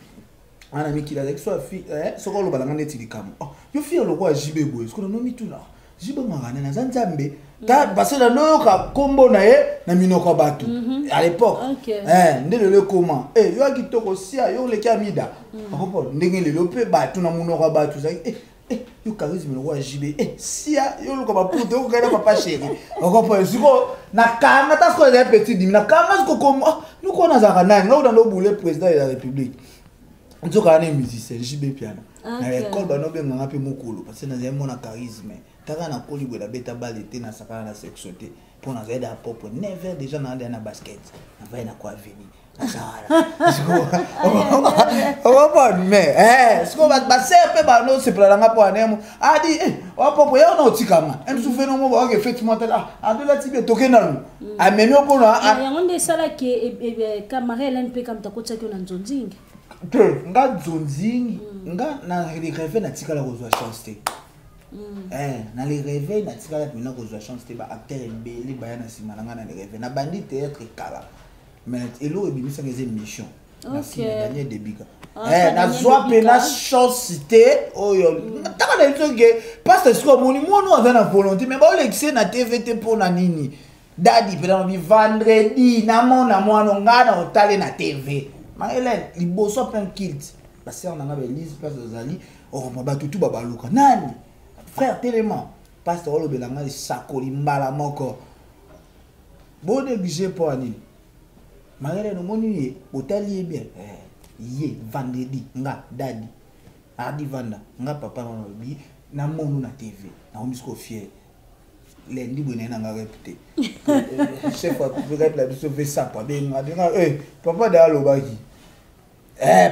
un ami qui l'a dit soit fille so ko lo balanga neti likamo yo fille lo kwa JB boy so no mituna JB ngana na zanzambe ta parce na no ka kombo na ye na minoko batu à l'époque ndele le comment yo akitoko sia yo le kamida akopo ndenge le lope batu na munoko batu zaki yo charisme lo kwa JB sia yo lo ko ba puto ko kana papa chéri akopo siko na kanga ta sko les petits dim na kanga sko comme nous ko na zaka nani nga dans le boule président de la République. On dit qu'on est musicien, JB piano. À l'école, on a bien un peu mokolo parce que nous avons un charisme. T'as un coli de la bêta balle était dans sa part la sexualité. Pour nous aider à propos, never déjà dans un basket. On va y quoi venir. On va pas mais ce qu'on va passer un peu bano c'est pour la ngapa pour anemo. A dit on propos on a otikama. On souffre non mo ba effectivement a de la tibia tokena nous. A même pour na. Il y a un des sala qui camarade LNP comme ta coach qui on a nzonzing. Nga zonzing nga na les rêves na tikala kozwa chance te na les rêves na tikala mina kozwa chance te ba acteur mbele ba na simana nga na les rêves na bandi théâtre kala mais elo ebimisa ngeze mission na dernier débika na zwa pena chance te oyo taka na nzoge parce que ko moni mo no azana volonté mais ba olexé na TVT pour na nini dadi pena bi vendredi na mona mwana ngana otale na TV. Maëlène, les beaux sont plein de kilts. La sœur n'a pas Elise, pasteur Zali, oh, ma batutu babaluka. Nani, frère Téléman, pasteur Olo Belanga, les sakoli, mbala moko. Bon négligé pour Anil. Maëlène, mon nuit, hôtel y est bien. Yé, vendredi, nga, daddy. Ardi vanda, nga papa, na monu na TV. Na omisko fier. Lundi bonne na nga répété chef a peut-être la sauver ça pas bien papa da lobaki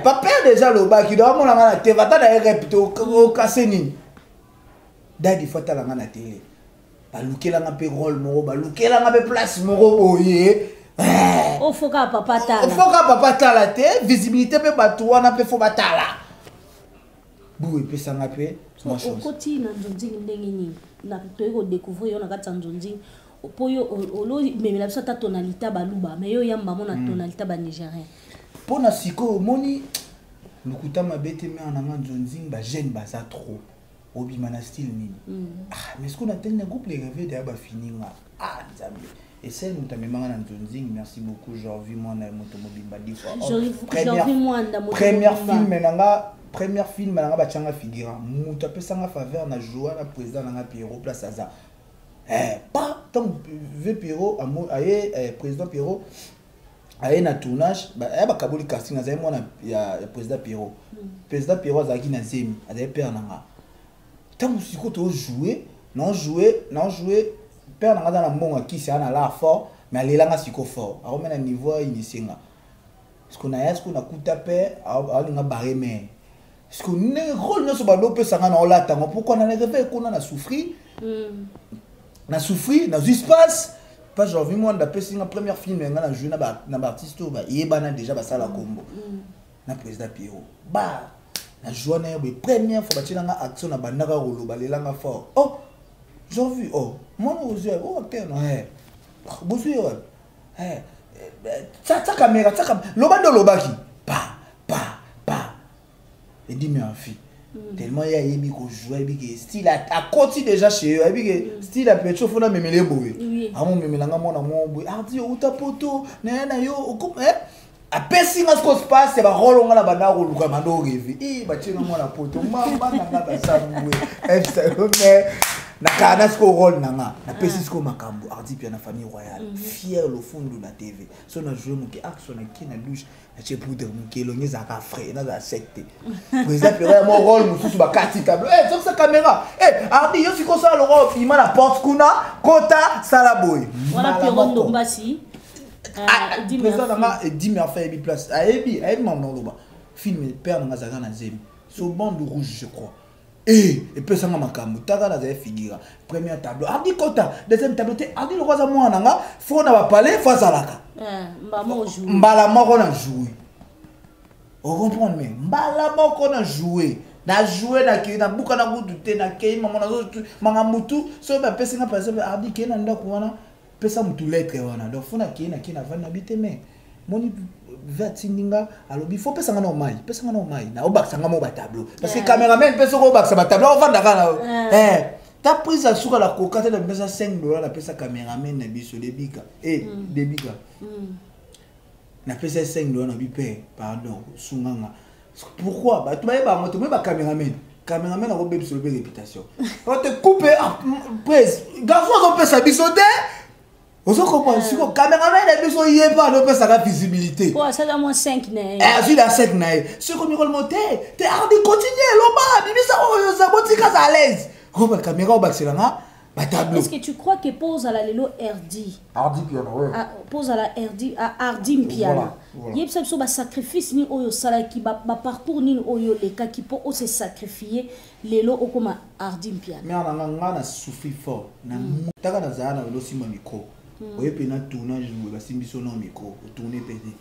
papa déjà lobaki do mo na na te vata na répété au kaseni dadi fata la na télé ba lukela nga pe rôle mo ba lukela nga pe place mo boye o foka papa tala te visibilité pe batu wana pe fo batala bu pe sanga pe moi chance okoti na nzonzi ndenge ni na toyeko découvrir on a kata nzonzi poyo olo mais la ta tonalité baluba mais yo yamba mona tonalité ba nigérien pona siko moni lukuta mabete mais en anga nzonzi ba jeune baza trop obima na style nini mais ce qu'on a tel groupe les rêves de ba fininga nzambe et celle mutamemanga na nzonzi merci beaucoup j'ai vu moi na moto mobimba 10 fois première film nanga bachanga figurant mutu apesanga faveur na joie na président nanga Pierrot place aza pas tant ve Pierrot aye président Pierrot aye na tournage ba kabuli casting aza mona ya président Pierrot azaki na zemi aza père nanga tant siko to jouer non jouer père nanga na mbonga kisi ana la fort mais alelanga siko fort aromena niveau inisenga ce qu'on a kuta pe alinga bareme. Parce que nous avons pourquoi on a rêvé qu'on a souffri. Na souffri, na espace. Pas genre vu moi d'appeler un premier film na joué na artiste ba yebana déjà ba sala combo. Na président Pierrot. Ba na journée première fois ba tinanga action na bandaka rolo ba lelanga fort. Oh, j'ai vu moi aux yeux OK non bosu yo. Ta caméra, lobando lobaki. Il dit mais en fille tellement il y a yebi ko jouer yebi style a continue déjà chez eux yebi style a peut chauffer na memele boye amo memelanga mona mo boye ardi uta poto na yo a pesi nga ce se passe ba rolonga la bana ko luka mando rêve ba tshena mona poto mamba nga ba samwe mais na kana ce rôle nanga na pesi ce makambo ardi pia na famille royale fier le fond de la TV so na jouer mon ki action na ki na douche na che poudre mon ki longeza ka frère na za secte président père mon rôle mususu ba kati table sur sa caméra ardi yo siko ça le rôle il m'a la porte kuna kota salaboy voilà Pierrot Ndombasi président nanga dit mais enfin il place ayebi maman loba film père nanga za na zemi so bande rouge je crois et puis ça m'a makambo taka na za figura premier tableau ardi kota deuxième tableau te ardi le roi moi nanga faut na ba parler face à la mbala mo jouer mbala moko na jouer on comprend mais mbala moko na jouer na buka na kutu te na kei maman na zo manga mutu so ba pesa nga par exemple ardi ke na ndako wana pesa mutu lettre wana donc fona ke na vana bite mais moni vertininga alors il faut pesa nga normal na obaksa nga mo ba tableau parce que cameraman pesa ko obaksa ba tableau on vanda kana ta prise à sur la coca te na pesa $5 na pesa cameraman na biso debika debika na pesa $5 na bipe pardon sunganga. Pourquoi? Bah, tu m'as dit, bah, tu m'as caméraman a robé sur le réputation. On te coupe, presse. Garçon, on peut s'habissoter. On se comprend. Si le caméraman a besoin de pas, on peut sa visibilité. Ouais, ça dans moins 5 naïs. Celui à 5 naïs. Ce qu'on me remonte, t'es hardi, continue, l'homme, bibi ça, botika à l'aise. Oh, la caméra, on va est-ce que tu crois que pose à la Lelo Hardy? Hardy piano, ouais. Pose à la Hardy piano. Il y a un sacrifice ni oyo sala qui ba parcours ni oyo les cas qui peut se sacrifier Lelo au comme Hardy piano. Mais on a souffert fort. Na mutaka na zana lo simba micro. Oye pena tournage ba simbi son micro, tourner pédé.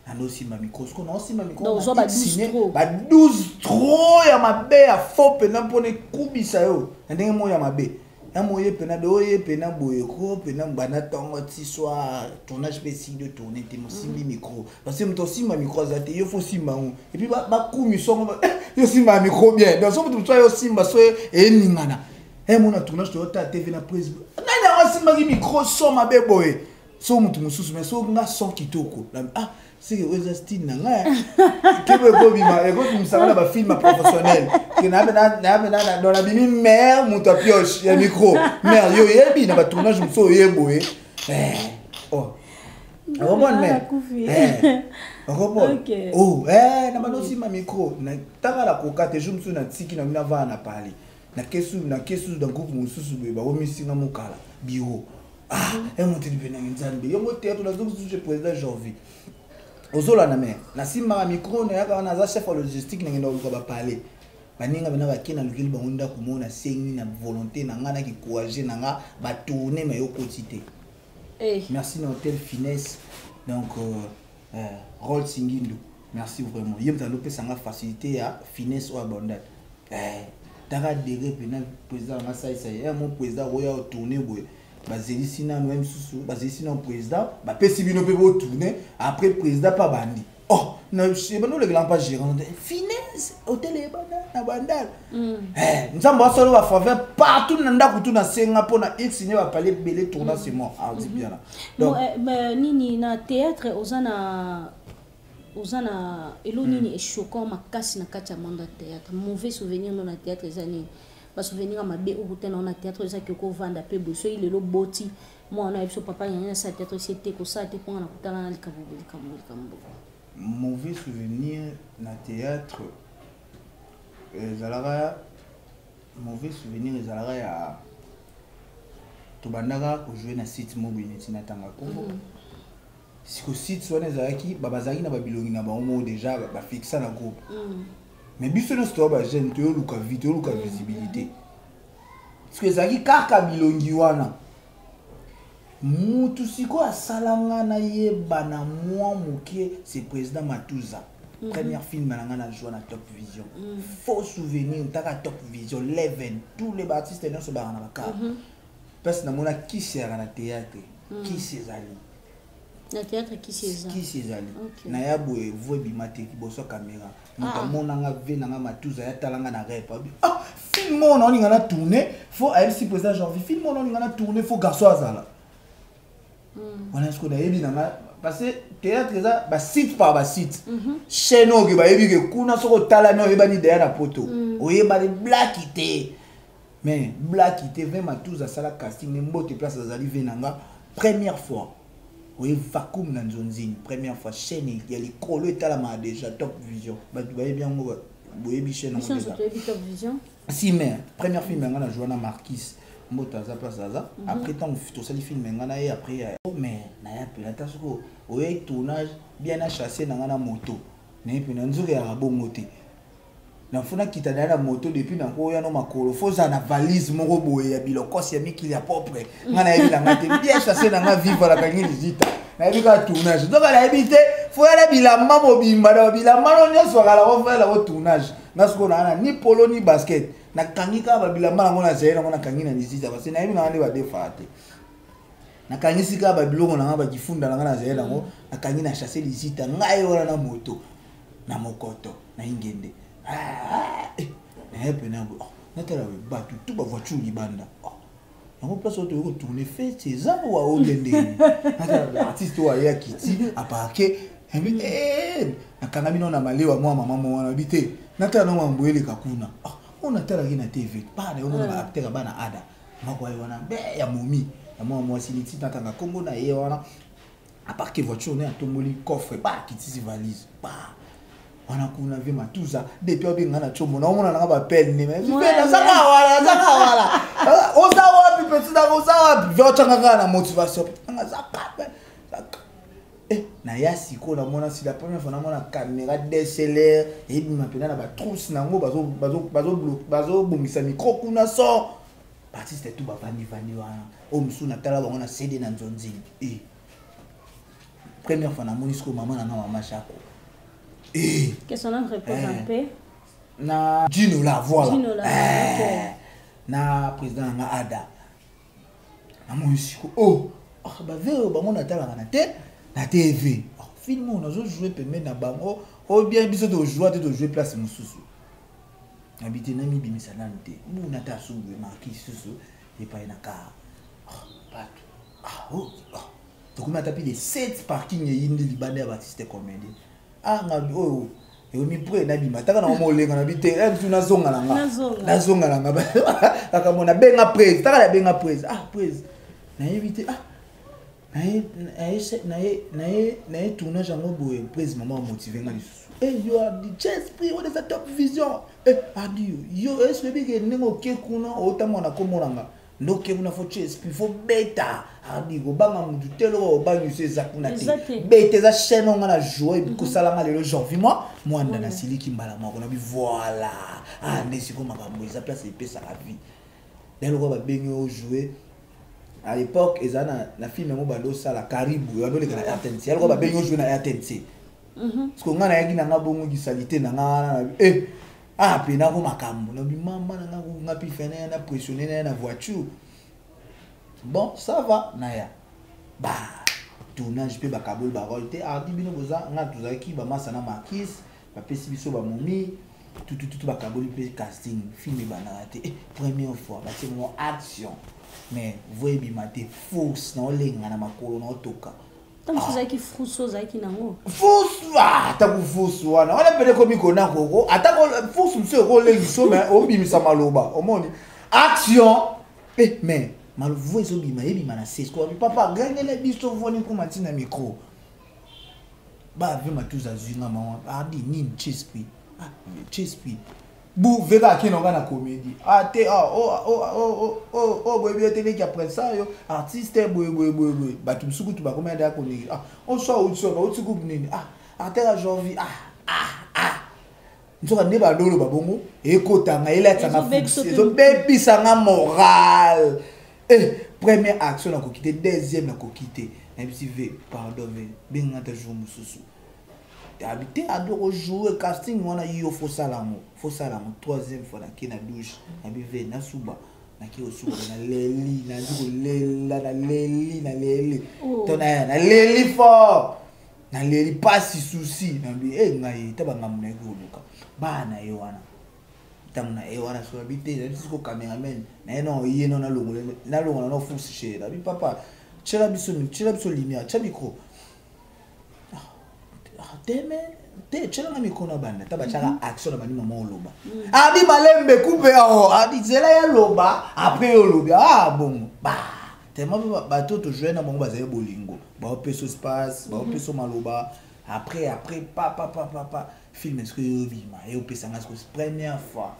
Ando simba micro, ce qu'on a simba micro. Donc zo ba 12 trop. Ba 12 trop ya mabe ya faux pena pone kubisa yo. Ndenge mo ya mabe. Amoye pena doye pena boyeko pena bana tongo ti soir tournage spécial de tourner te simbi micro parce que mon simba micro zate yo faut simba et puis ba kumi songo yo simba micro bien donc so mutu yo simba so e ningana mon tournage to ta TV na prise nana simba micro so mabe boye so mutu mususu mais so nga son kitoko c'est que aux style nanga kebe ko bima e ko tumsanga ba film professionnel que na dans la bimi mère muta pioche ya micro mère yo yebi na ba tournage muso yeboye oh on bon mais on comprend oh na ba no sima micro na tanga la kokate je muso na tiki na mina va na parler na kesu dans groupe mususu ba o misinga mukala bio mon télé venant nzambe yo mo théâtre na zo je président Janvier ozola na mer na simba micro na yaka na za chef logistique na ngenda ko ba parler baninga bana ba kina lukili ba onda komona sengi na volonté na ngana ki courage na nga ba tourner ma yo quotité merci na hôtel finesse donc rôle singindo merci vraiment yem ta lopé sanga facilité ya finesse ou abondante tara déré pénal président na ça mon président roya tourner boy bazeli sina no même sous bazeli sina président ba pesi bino pe bo tourner après président pas bandi oh na je bano le grand pas gérant finesse hôtel e bana na bandal nzamba solo ba faveur partout na ndako tout na senga pona x ni ba parler belé tourner c'est moi dit bien là donc nini na théâtre ozana elo nini est choquant makasi na kati ya manda théâtre mauvais souvenir na théâtre les années ba souvenir à mabe au hôtel on a théâtre ça que ko vanda pe boso il le boti moi on a eu papa yana sa théâtre c'était ko ça te pona kutana na likabubu mauvais souvenir na théâtre zalara mauvais souvenir zalara ya to bandaka ko jouer na site mobilité na tanga Congo si ko site sone zaki babazaki na babilongi na ba mo déjà ba fixa na groupe mais biso no sto ba jeune to luka vite luka visibilité parce que zaki kaka bilongi wana mutu siko asalanga na yeba na moi moké c'est président Matuza première film malanga na joie na Top Vision faux souvenir taka Top Vision Leven tous les artistes na so ba na ka parce que na mona qui sert na théâtre qui s'ezali na théâtre qui s'ezali na ya boye voix bimate ki boso caméra mona nga ve na Matuza ya talanga na rep film on ninga na tourner faut à si président Janvier film on ninga na tourner faut garçon azala voilà ce qu'on a yebi nanga parce que théâtre ça ba site par ba site chaîne que ba yebi que kuna soko tala no yeba ni derrière la poto oyeba les blackité mais blackité vraiment tous à sala casting mbote place azali venanga première fois oui vacuum na nzonzini première fois chaîne il y a les colo tala ma déjà Top Vision ba yebi yango boyebi chaîne on Top Vision si mais première film ngana Joana Marquis mbota za place za après tant to sali film ngana et après mais na ya pelata soko oye tournage bien à chasser ngana moto na pe na nzuke ya bongo te na funa kita na moto depuis na ko ya no makolo foza na valise moko boye ya biloko ya mikili ya propre ngana ya ngate bien chasser ngana vivre la kangi visite na yebika tournage donc la habité faut aller bilamba mobimba bilamba non so kala ko faire le tournage na ce qu'on a ni polo ni basket na kangika ba bilamba na ngona zela ngona kangina ni sisa parce na yimi na ande ba defate na kangisi ka ba biloko na ba kifunda na ngana zela ngo na kangina chasser lisita ngai wala na moto na mokoto na ingende pena natala we batu tout ba voiture libanda yango place oto yoko tourner fait ces ans wa olende natala artiste wa ya kiti apake na kangami na malewa mwa mama wana bite natala no mamboele kakuna on atala kina TV pa na ona acteur bana ada mako ayo wana be ya momi ya mwa siniti natanga Kongo na ye wana apake voiture na tomboli coffre ba kiti valise ba on a qu'on avait matuza depuis on bien na chomo na on a ba pelle ni mais zaka wala on sa wapi petit da on sa wapi votanga na motivation zaka na yasi ko na mona si la première fois na mona caméra DSLR et bi mapena na ba trousse na ngo bazo bomisa micro kuna so artiste tout ba vani wana o msu na tala ba na CD na nzonzi première fois na monisco maman na mama chako que son nom repose en paix. Na Gino la voilà. Gino la. Na président nga Ada. Na musiko. Ba veo ba mona tala na te na TV. Film on a joué permet na bango. Bien biso de jouer place mususu. Habité na mi bimisa na te. Mu na ta su be marqué susu et pas na ka. Donc on a tapé les 7 parkings yindi libanda Baptiste comédie. Ngabi oyo mi pre na bima taka na molenga na bite tuna zonga nanga taka mona benga praise taka la benga praise praise na éviter na tournage en boye praise maman motiver nga lisusu you are the chess pre what is the top vision adi yo est-ce que nengo ke kuna otamona komolanga ndoke kuna fo chess puis faut beta adi go banga mutu telo ba nyuse zakuna te beta za chaîne on na jouer ko salanga le janvier moi ndana siliki mbala moko na bi voilà ndesi ko makambo za place epesa la vie dès ko ba bengi o jouer à l'époque ezana na film mo bando sala karibu yo ndole kana RTNC alko ba bengi o jouer na RTNC parce que ngana yaki na ngabongo ki salité na ngana pena ko makambo na bi mama na ngapi fene na pressionner na voiture bon ça va naya tournage pe bakabol barol te ardi bino boza nga tuzaki ba masa na marquis ba pesi biso ba momi tout bakabol pe casting film bana te première fois ba c'est mon action mais voyez bi maté force na olenga na makolo na otoka tant que zaki fuso zaki nango fuso ta ku fuso wana wala pele ko mikona koko atako fuso mse ko lengiso mais obimisa maloba omoni action mais malvo ezobima yebima na ses ko papa gangele biso voni ko matina micro ba ve matuza zinga mama adi ni chespi bu vega kino ngana comédie boy télé qui après ça yo artiste boy batu msuku tu ba combien da ko ni on soit au tsuku nini atela janvier nzoka ne ba dolo ba bongo ekotanga elatanga fuso baby sanga moral première action na ko quitter deuxième na ko quitter na bisi ve pardon benga ta jour mususu habité à deux jouer casting on a eu faut salamo troisième fois na ki na douche na bive na suba na ki osuba na leli na ndiko lela na leli tona na leli fort na leli pas si souci na bi ngai tabanga mna nguluka bana yowana tamuna wana so habité na disiko cameraman na eno yeno na longo na fusi chez la bi papa chela biso lumière cha micro te chela na mikono banda tabachaka action na bani mama oloba adi malembe coupe adi zela ya loba après oloba bon tellement bato to jouer na bango bazaye bolingo ba peso space ba peso maloba après papa film est-ce que yobima et opesa nga ko première fois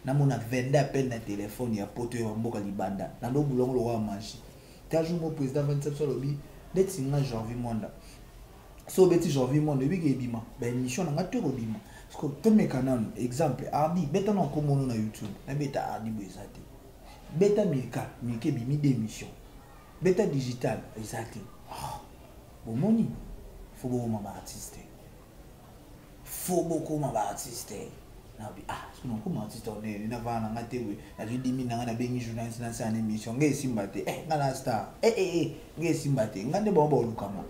na mona vende appel na téléphone ya poto ya mboka libanda na ndo bulongo lo wa manchi ta jour mo président 27 so lobi deti nga janvier monda so beti janvier monde bigi ebima ba émission na ngato robima parce que to mekanan exemple ardi beta na ko mono na YouTube na beta ardi boisate beta mike bimi d'émission beta digital exactement bon moni faut beaucoup artiste. Faut beaucoup artiste. Sinon comment artiste on est na va na ngate we na dimi na na bengi journaliste na sa émission nge simbate ngala star nge simbate ngande ba lukama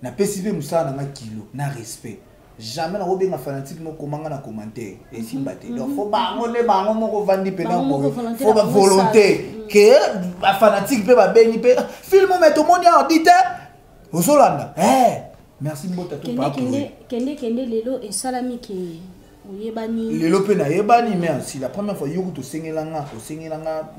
na pesibe musana na kilo na respect jamais na obenga fanatique mo komanga na commentaire et simbate donc faut bango le bango moko vandi pe na faut ba volonté que ba fanatique pe ba bengi pe film meto moni auditeur osolanda merci mbota to pa kende lelo et salami ki lelo pe na yebani merci la première fois yoku to sengelanga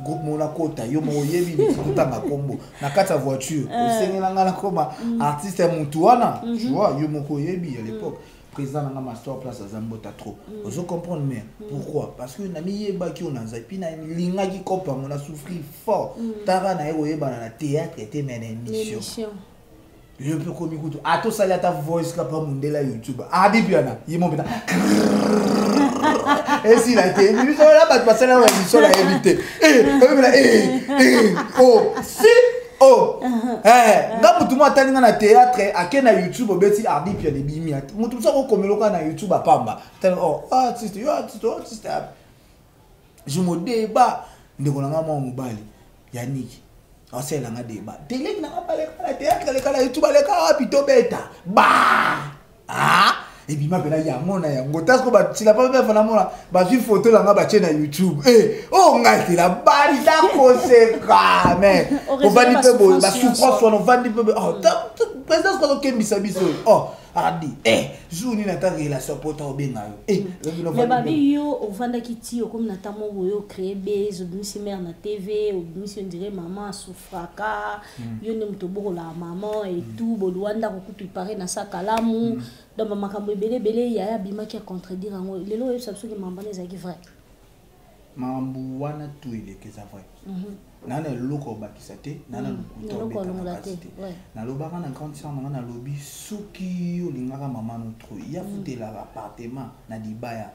groupe mona kota yo mo yebi bitutanga kombo na kata voiture to sengelanga na koma artiste mutuana tu vois yo moko yebi à l'époque président na master place à Zambota trop vous comprendre mais pourquoi parce que na mi yeba ki ona zapi na linga ki kopa on a souffrir fort tara na yeba na théâtre était mais émission je peux comme écoute à tout ça il y a ta voice là pas mondela YouTube adi piana yimo beta et si la été lui ça là pas passer là émission la éviter oh si oh nga mutu mo atani na théâtre akena YouTube obeti adi piana bimi mutu ça ko komeloka na YouTube apamba artiste je me débat ndeko na ngama mobali Yannick c'est là débat télé na parler la théâtre le YouTube le ka pito beta et puis ma pena ya mona ya ngota ko ba tila pa ba na mona ba vi photo la ba na YouTube ngati la bari da koseka mais on va dire que ba souffrance on va dire que présence ko kembisa biso ardi jouni na ta relation pota obenga yo mais babi yo ovanda kiti comme na ta mo yo créer base obimisi mère na TV obimisi on dirait maman souffraka yo ne mtoboko la maman et tout bolwanda ko kutu paré na sakalamu donc makambo belé ya bima ki a contredire ngo lelo yo sabso ki mambane za ki vrai mambu wana tu ile ke za vrai nana loko bakisate nana lukuto bakisate na lobaka na grande sœur na lobi soki olingaka maman notre ya futela appartement na dibaya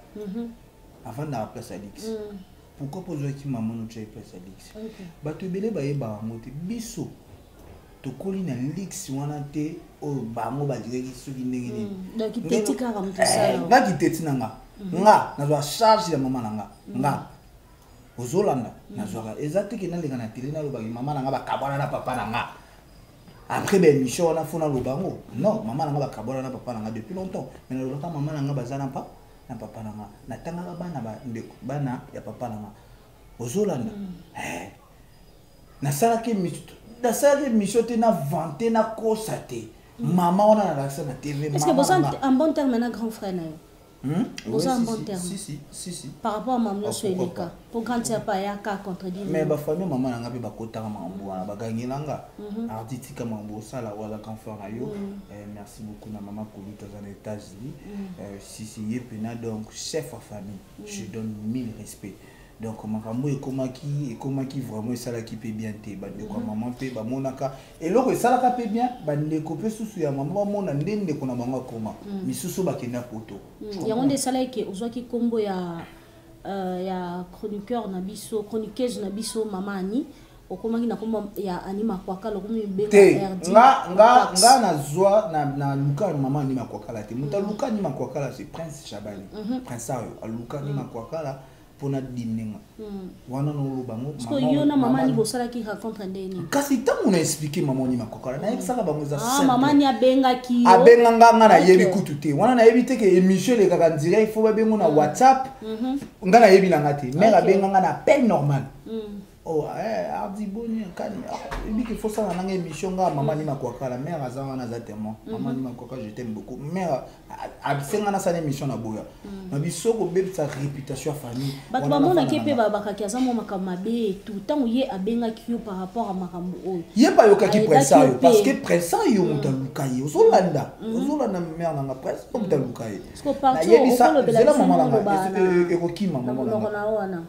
avant na place Alix pourquoi poser ki maman notre place Alix bato belé bayeba ngote biso to koli na Alix wana te o bango ba dire ki soki ndenge ni donc itetika ka mto sala nga kiteti nanga nga na zo charge ya maman nanga nga ozolanda nazwaka ezati ke nalenga na télé na lobaki mama nanga bakabwana na papa nanga après ben émission on a fona lobango non mama nanga bakabwana na papa nanga depuis longtemps mais na lobaka mama nanga bazana pa na papa nanga na tanga bana ba ndeko bana ya papa nanga ozolanda na sala ke mission te na vanter na kosate mama on a l'accès na TV est-ce que vous êtes en bon terme na grand frère na yo oui, en bon terme. Si. Par rapport à maman Soeleka, pour quand tu as pas ya ka contredire. Mais ba famille maman nanga pe ba kota mambo wana ba gagner artiste comme mambo ça la wala confort na yo. Merci beaucoup na maman Kolu aux États-Unis. Si yé pena donc chef de famille, je donne 1000 respects. Donc makambo et comment qui vraiment ça la qui peut bien te bande quoi maman pe ba monaka et loko ça la peut bien bande ko pe susu ya maman mona ndende ko na bango koma misusu ba kena poto ya onde ça la ki ozwaki kombo ya chroniqueuse na biso mama Ani okomaki na kombo ya Anima Kwaka lokomi benga RD nga na zwa na luka mama Anima Kwaka la te muta luka Anima Kwaka la c'est Prince Chabani Prince ayo luka Anima Kwaka la pona dinenga wana no lobango parce que yo na mama ni bosala ki raconte ndeni kasi tangu na expliquer mama ni makokala na eksaka bango za mama ni abenga ki abenga nga na yebi kutu te wana na yebi te ke émission le kaka direct faut ba bengo na WhatsApp nga na yebi na ngate mais abenga nga na appel normal ardi boni kani ebi que faut ça na nga émission nga mama ni makwakala mère azanga na za témoin mama ni makwakala je t'aime beaucoup mère abisenga na sa émission na boya na bisoko beb sa réputation famille bato bamona ke pe babakaki azamo makamabe tout tant ye abenga ki par rapport à makambo oyo ye pa yoka ki pressa yo parce que pressa yo muta lukaye ozolanda mère nanga presse comme ta lukaye na yebisa zela mama nanga ekokima mama nanga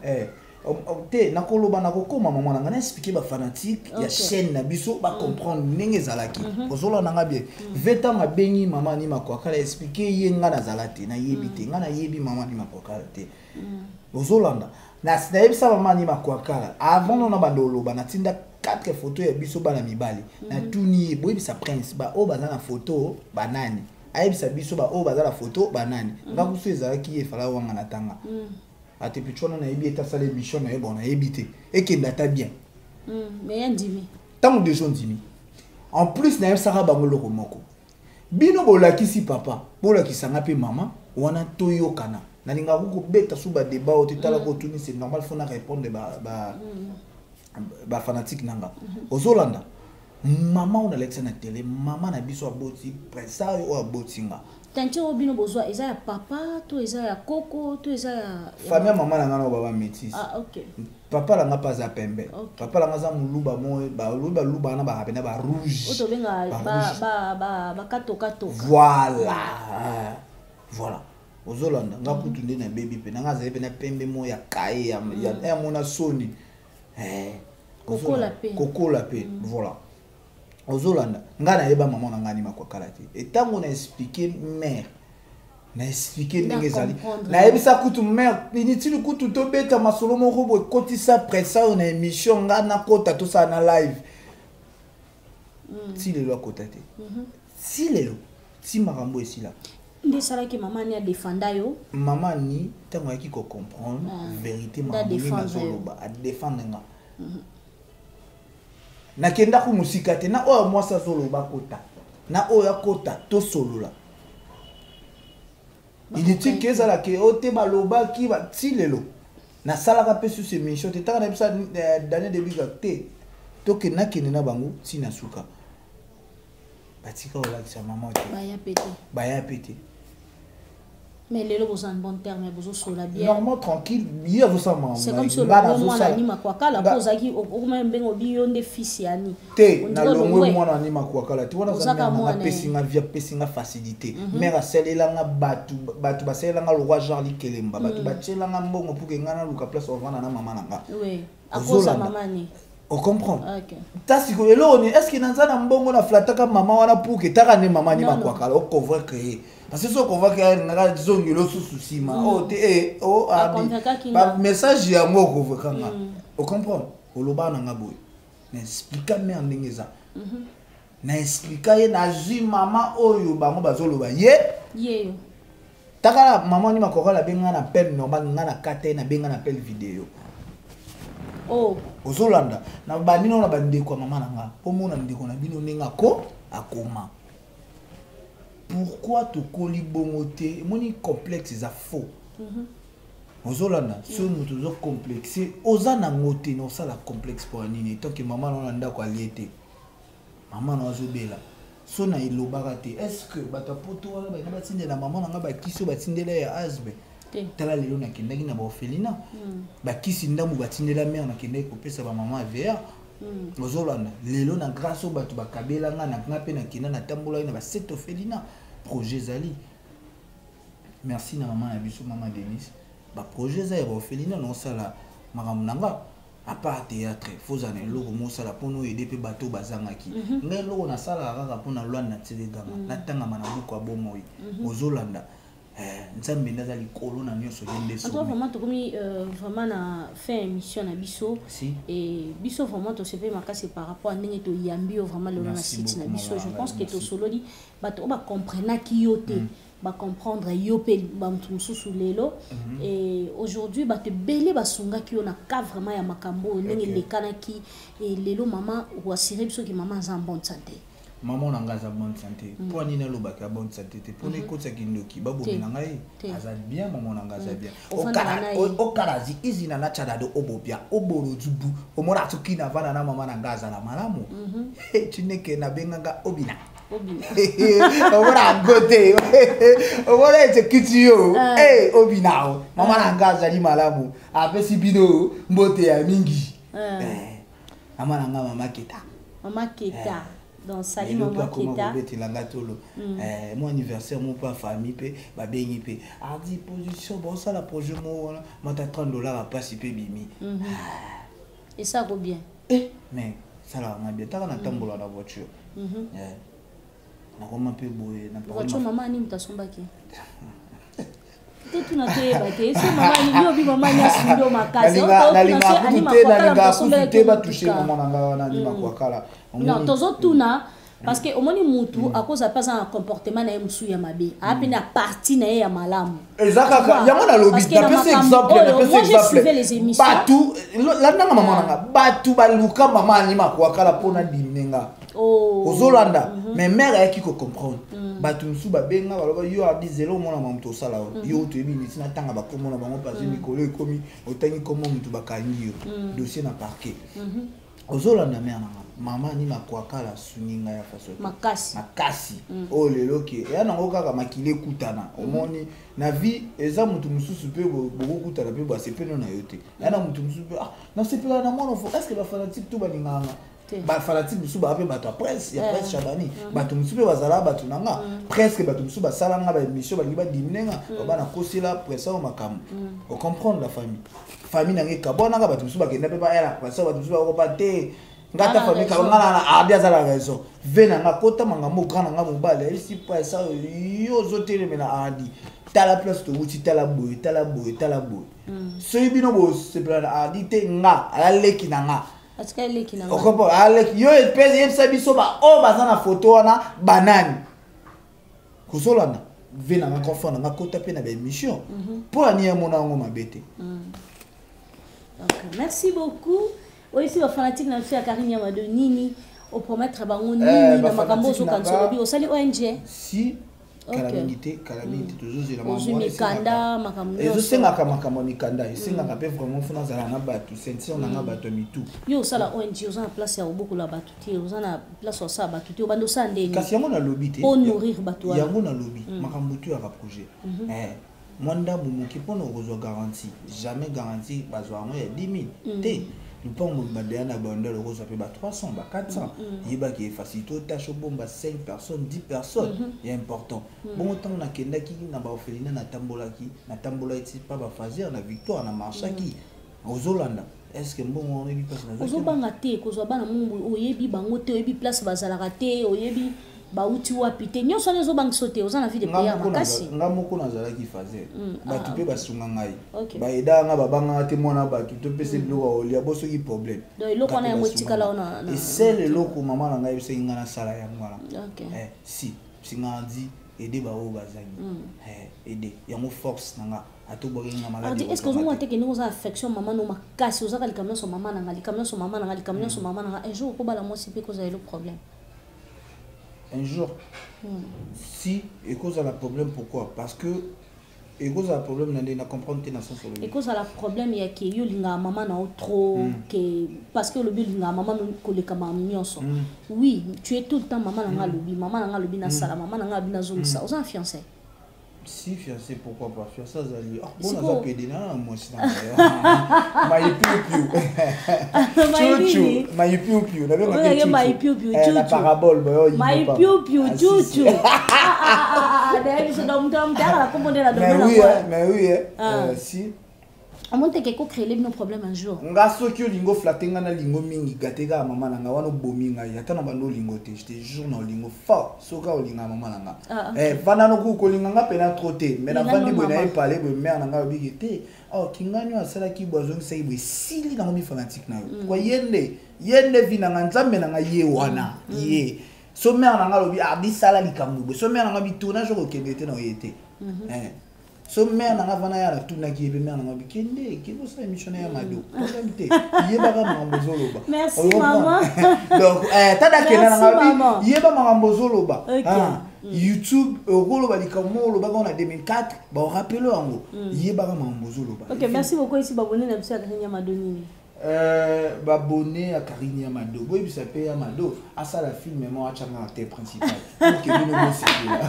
te nakoloba nakokoma mama nanga na expliquer ba fanatique ya chaîne na biso ba comprendre ndenge zalaki ozola nanga bien veta mabengi mama ni makwakala expliquer ye nga na zalati na yebi te nga na yebi mama ni makwakala te ozolanda na yebisa mama ni makwakala avant na bandolo ba natinda 4 photos ya biso bana mibali na tuni boyebi sa prince ba o baza na photo banani ayebisa biso ba o baza na photo banani ngakusu ezalaki efala wanga na tanga ate pichona na yebi eta sale mission na yebona yebite ekenda ta bien mais yandimi tant de gens dimi en plus na yebsaka bango loko moko bino bolakisi papa bolakisanga pe mama wana toyokana nalinga kokobeta suba débat otala ko tuni c'est normal faut na répondre ba fanatique nanga ozolanda mama on Alexa na télé mama na biso aboti presa o abotinga tantio bino bozwa eza ya papa to eza ya koko to eza ya famille mama na ngana baba métis OK papa la nga pas za pembe papa la nga za muluba mo ba luba na ba rapena ba rouge oto benga ba kato voilà ozolanda nga kutu nde na baby pe nga za pe na pembe mo ya kai ya mona soni kokola pe voilà ozolanda nga na yeba maman na ngani makwakala te etango na expliquer mère na expliquer ndenge zali na yebisa kutu mère inutile kutu to beta masolo mo robo kotisa pressa na émission nga na kota to sa na live si lelo akota te si lelo si makambo esila nde salaki maman ni a défenda yo maman ni tango yaki ko comprendre vérité maman ni mazoloba a défendre nga na kenda ku musika te na oyo mwasa zoloba kota na oyo akota to solola inutile que ezala ke ote baloba ki ba tilelo na salaka pe sur ce mission te taka na bisa d'année de biga te to ke na kene na bango tina suka batika ola ki sa maman te baya pété mais lelo vous en bon terme vous sola bien normalement tranquille hier vous ça maman c'est comme si moi na ni makwakala poza ki o même bengo biyo nde fils yani te na longwe moi na ni makwakala tu wana za na pesinga via pesinga facilité mère aselela nga batu baselela nga le roi Charles Kelemba batu bachela nga mbongo pour que ngana luka place au vana na maman nga oui à cause de maman ni on comprend tasi ko lelo ni est-ce que nanza na mbongo na flataka maman wana pour que taka ne maman ni makwakala o couvre que parce que so convoque na zongelo souci ma o te o ba message ya mo convoque nga o comprend o loba na ngaboy na expliquer me ndenge za na expliquer na ji mama oyo bango bazoloba ye taka maman ni makwakala benga na peine normal nga na kate na benga na appel vidéo ozolanda na banino na bandeko mama na nga po mona ndeko na bino ninga ko akoma pourquoi tu koli bongote moni complexe za faux ozolanda so mutu zo complexe ozana ngote no sala complexe pour nini tant que maman na ndako aliete maman na zobela so na ilobaka te est-ce que batapoto wala ba batinde na maman na ba kiso batindela ya azbe tala lelo na kendaki na ba orphelinat ba kisi ndamu batindela mère na kendaki kopesa ba maman AVR ozolanda lelo na grâce au batu bakabela nga na nga pe na kina na tambola na ba set orphelinat projet zali merci na maman na biso maman Denise ba projet za ya ba orphelinat no sala makamnanga à part théâtre faut en eloko mo sala pono aider pe bato bazangaki ngai loko na sala kaka pona lwana tselegama na tanga mana buko abomoyi ozolanda nzambe ndaza likolo na nyonso yende so. En tout cas vraiment to komi vraiment na fin émission na biso et biso vraiment to se fait makasi par rapport à ndenge to yambi vraiment le na site na biso je pense que to sololi bato ba comprendre ki yote ba comprendre yope ba mtumsusu lelo et aujourd'hui ba te belé ba sunga ki ona ka vraiment ya makambo ndenge lekana ki et lelo maman ou assurer biso ki maman en bonne santé. Maman na ngaza bonne santé pour nina lo baka bonne santé te pour ekotsa kindoki babo na ngai azali bien maman na ngaza bien o karazi izina na chadado obobia oboro zubu omona tukina vana na maman na ngaza la malamu chineke na benganga obina omona gote omona ete kitiyo obina maman na ngaza li malamu apesi bino mbote ya mingi maman na ngama mama keta donc salut maman Keta mon anniversaire mon pas famille pe ba bengi pe a disposition bon ça la projet mo mata $30 à passer pe bimi et ça go bien mais ça la ma bien ta na tambola la voiture na comment pe boye na voiture maman ni mtasombaki tout na te baté so maman ni maman nya sindo makasi non tozo tuna parce que au moins mutu à cause de pas un comportement na musu ya mabe a pe na partie na ya malamu ezaka yango na lobby na pese exemple les émissions batu la nanga maman nanga batu baluka maman anima kwa kala pona dinenga ozolanda mais mère a qui comprendre batu musu babenga baloba yo abi zelo mona mamuto sala yo to ebi ni tina tanga bakomona bango parce que Nicolas ekomi otangi komo mutu bakanyi dossier na parquet ozolanda mère nanga mama ni makwakala suninga ya faso makasi o lelo ke ya nango kaka makile kutana omoni na vie eza mutu mususu pe boko kutana pe ba sepeno na yote ya na mutu mususu pe na sepela na mono fo est-ce que ba fanatique to baninganga ba fanatique mususu ba pe bato presse ya presse Chabani bato mususu pe bazala bato nanga presque bato mususu ba salanga ba émission ba liba diminenga ba na kosela presse au makam o comprendre la famille nange kabona nga bato mususu ba kenda pe ba era presse bato mususu ba ko pa te ngata famille ka ngana na adia za la raison vena nga kota manga mo grand nga mobale ici pas ça yo zotele mena adi tala place to wuti tala boy so ibino bo se plan adi te nga ala leki na nga aska leki na nga okopo aleki yo pese yepsa biso ba o bazana photo wana banani kusolana vena nga confond nga kota pe na ba émission pour ani mona ngo mabete. Donc merci beaucoup. Aussi les fanatiques na fait Karine Yamado nini au promettre bango nini na makambo zo kansolobi au sali ONG si calamité toujours j'ai la maman mikanda makambo ezo senga makambo mikanda esenga pe vraiment funa zala na batu sentir na batu mitu yo sala ONG oza na place ya beaucoup la batu ti oza na place o sa batu ti obando sa ndeni kasi yango na lobby te pour nourrir batu yango na lobby makambo tu ya projet mwanda mumuki pona ozo garantie jamais garantie bazwa ngo ya 10 000 te. Nous pouvons demander à Banda le rose à 300, 400. Il y a qui est facile, tâche au bomba 5 personnes, 10 personnes. C'est important. Bon, autant on a Kenda qui n'a pas fait na tambola qui, na tambola ici pas va faire na victoire na marche qui. Aux Hollande. Est-ce que bon on est pas na. Aux Bangate, aux Bana Mungu, oyebi bangote, oyebi place bazala raté, oyebi bauti wapi te nyonso nezo bang sauter oza na vie de payer makasi ngamoko nazala ki fazer batu pe basunga ngai ba eda nga babanga te mona batu to pese biloko olia boso ki problème donc eloko na motika la ona et c'est le loko mama na ngai se ngana sala ya ngala si ngandi aider ba o bazangi aider ya mo force nanga atoboki nga malade est-ce que vous avez que nous affection maman no makasi ozaka likamyo so maman nanga likamyo so maman nanga likamyo so maman nanga un jour ko bala mo sipe ko za le problème. Un jour, si et cause à la problème, pourquoi? Parce que et cause à la problème, n'a comprendre tes nations sur le. Et cause à la problème, il y a que yo linga maman na trop que parce que le but linga maman ko le kama mionso. Oui, tu es tout le temps maman na maman na sala, maman na bina zomisa. Aux fiancé. Si fiancé, pourquoi pas fiancé Zali. Ah bon, on a pédé na moi c'est dans. My piu. La parabole, my piu. Mais oui, si. À mon teke ko créer nos problèmes un jour. Nga sokyo lingo flatenga na lingo mingi gatega mama nanga wana bominga yata na bando lingo te je te jure na lingo fort soka olinga mama nanga vana no ko linga nga pena troté mais na vandi bona e parler be mère nanga obiki te kinganyo asala ki bozong sai be sili na ngomi fanatique na yo kwa yende vina nga nzambe nanga ye wana ye so mère nanga lobi abi sala likambo so mère nanga bi tournage ko kendete na yete so mère nanga vana ya tout na ki be mère nanga bi kende ki bo sa émission ya mado problème te yeba ba mambozo loba merci maman donc tada kena nanga bi yeba mambozo loba YouTube roloba likambo loba on a 2004 ba rappelé ango yeba ba mambozo loba. OK, merci beaucoup ici babonné na bisa Karine Yamado nini babonné à Karine Yamado boy bisa pe Yamado asa la film mais moi achanga acteur principal pour que nous nous séduire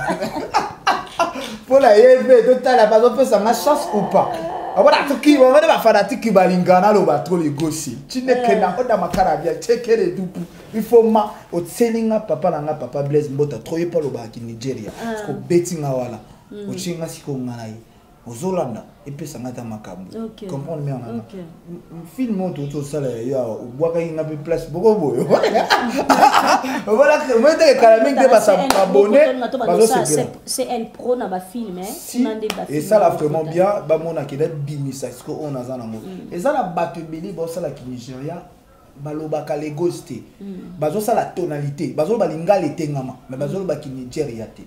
pour la yeve total la pas peut ça ma chance ou pas voilà tout qui va va fanatique qui balingana lo ba trop les gossi tu ne kena oda makara bien checker les dupu il faut ma o tselinga papa nanga papa Blaise Mbota trop pas lo ba ki Nigeria ko betting wala o chinga siko ngana yi ozolanda et puis ça ngata makambo comprendre bien film tout ça là ya boaka inga pe place beaucoup boyo voilà que moi te calaming te pas abonner c'est un pro na ba film et ça là vraiment bien ba mona ki da bimisa ce qu'on a za nango et ça la batebeli ba ça la ki Nigeria balobaka Lagos te bazo ça la tonalité bazo balinga letengama mais bazo ba ki Nigeria te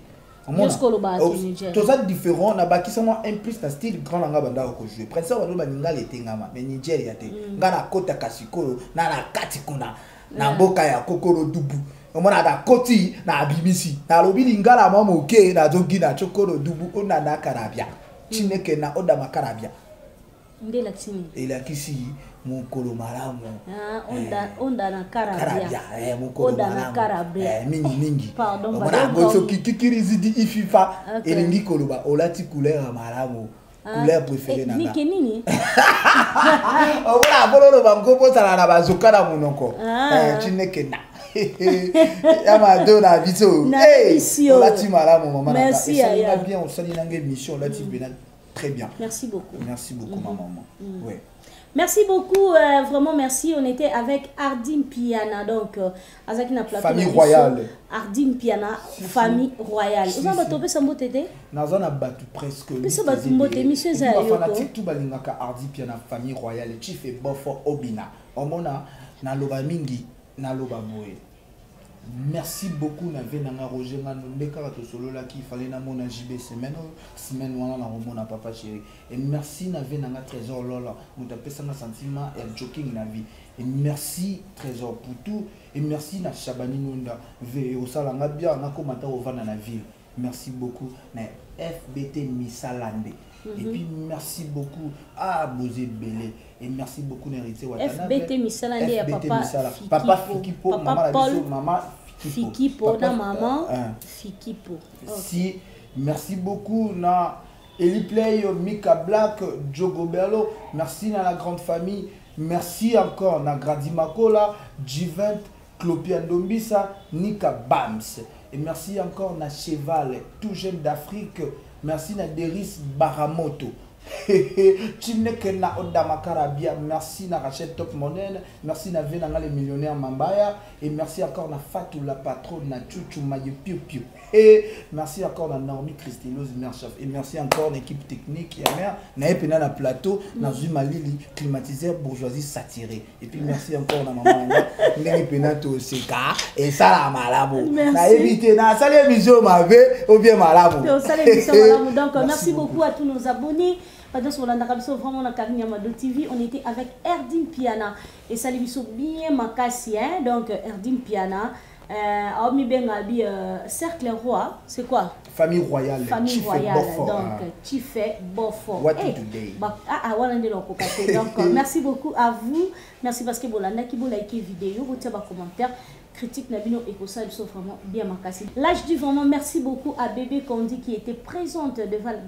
tout ça différent na baki sama un plus na style grand langa banda ko jouer prince wa loba ninga letengama mais Nigeria te ngana kota kasiko na kati kuna na mboka ya kokoro dubu omona da koti na abimisi na lobi lingala mama oke na zogi na chokoro dubu ona na karabia chineke na oda makarabia ndela tsini ila kisi mukolo malamu onda na karabia mukolo na karabia mingi pardon omona goso kikirizidi ififa elingi koloba olati couleur malamu couleur préférée na niki nini omona bololo bangopo sala na bazokana munoko chineke na ya madonna biso olati malamu mama na ça bien on sali nanga émission olati bien très bien. Merci beaucoup. Merci beaucoup, ma maman. Ouais. Merci beaucoup, vraiment merci. On était avec Ardine Piana, donc Azakina Plateau. Famille royale. Ardine Piana, famille royale. Vous avez battu ça mboté? Nous avons battu presque. Mais ça battu mboté, monsieur Zayo. On fanatique tout balingaka Ardine Piana, famille royale. Chief et bofo obina. Omona na loba mingi na loba boé. Merci beaucoup na venanga Roger Ngandeka to solo là qui fallait na mona JB semaine wana na mona papa chéri et merci na venanga trésor lola muta pesa na sentiment et joking na vie et merci trésor pour tout et merci na Chabani Nunda ve osala nga bien na komata ovana na ville merci beaucoup na FBT Misalande et puis merci beaucoup à Bozé Belé et merci beaucoup Nerité Watana FBT Misalande ya papa Fikipo maman Paul maman Fikipo na maman Fikipo. Si merci beaucoup na Eli Play Mika Black Jogo Berlo, merci na la grande famille, merci encore na Gradi Makola, G20 Clopian Dombisa, Nika Bams et merci encore na Cheval tout jeune d'Afrique, merci na Deris Baramoto. Chimneke na Oda Makarabia, merci na Rachel Top Monen, merci na Venanga les millionnaires Mambaya et merci encore na Fatou la patronne na Chouchou Maye Piu Piu et merci encore na Naomi Christinos Merchaf et merci encore l'équipe technique et mère na epena na plateau na Zuma Lili climatiseur bourgeoisie satirée et puis merci encore na maman ndenge pena to seka et ça la malabo na éviter na salut émission mabe ou bien malabo salut émission malabo donc merci beaucoup à tous nos abonnés. Vraiment na Karine Amado TV, on était avec Ardine Piana et ça lui bien makasi hein donc Ardine Piana Aomi Bengabi cercle roi, c'est quoi? Famille royale. Famille royale donc Chifé Bofo. What today? Donc merci beaucoup à vous. Merci parce que bolanda ki like vidéo, vous tia ba commentaire critique Nabino et ça ils sont vraiment bien makasi. Là je dis vraiment merci beaucoup à Bébé Kondi qui était présente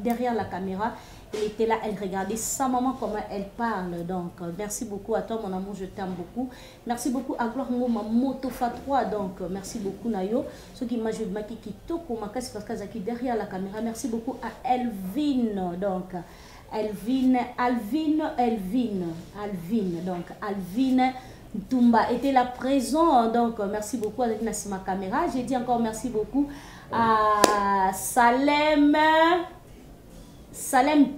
derrière la caméra. Elle était là, elle regardait sa maman comment elle parle. Donc, merci beaucoup à toi, mon amour, je t'aime beaucoup. Merci beaucoup à Gloire Ngoma Moto Fa3. Donc, merci beaucoup, Nayo. Ceux qui m'ont joué qui toko makasi parce que derrière la caméra. Merci beaucoup à Elvin. Donc, Alvin. Donc, Alvin Tumba était là présent. Donc, merci beaucoup à ma caméra. J'ai dit encore merci beaucoup à Salem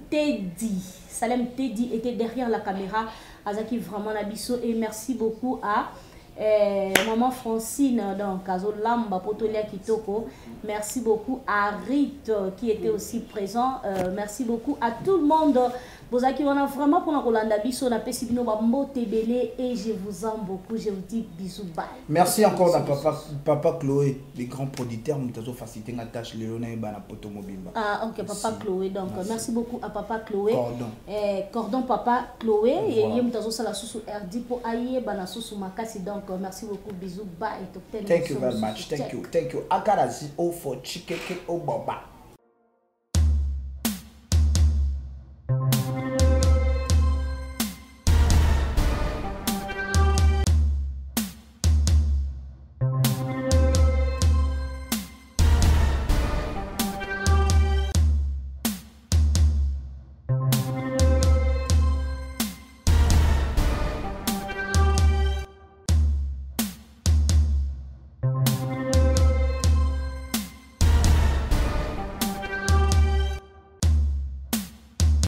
Teddy était derrière la caméra. Azaki vraiment Nabiso et merci beaucoup à maman Francine donc Azolamba Potolia Kitoko. Merci beaucoup à Rite qui était aussi présent. Merci beaucoup à tout le monde. Bozaki on a vraiment pour Rolanda Biso na pesibino ba motebele et je vous aime beaucoup. Je vous dis bisous bye. Merci encore à papa Chloé, les grands producteurs nous avons facilité la tâche Léonin bana poto mobimba. Ah OK papa Chloé donc merci beaucoup à papa Chloé. Cordon. Cordon papa Chloé et yem tazo sala susu RD pour aye bana susu makasi donc merci beaucoup bisous bye. Thank you very much. Thank you. Akarazi o for chikeke o baba.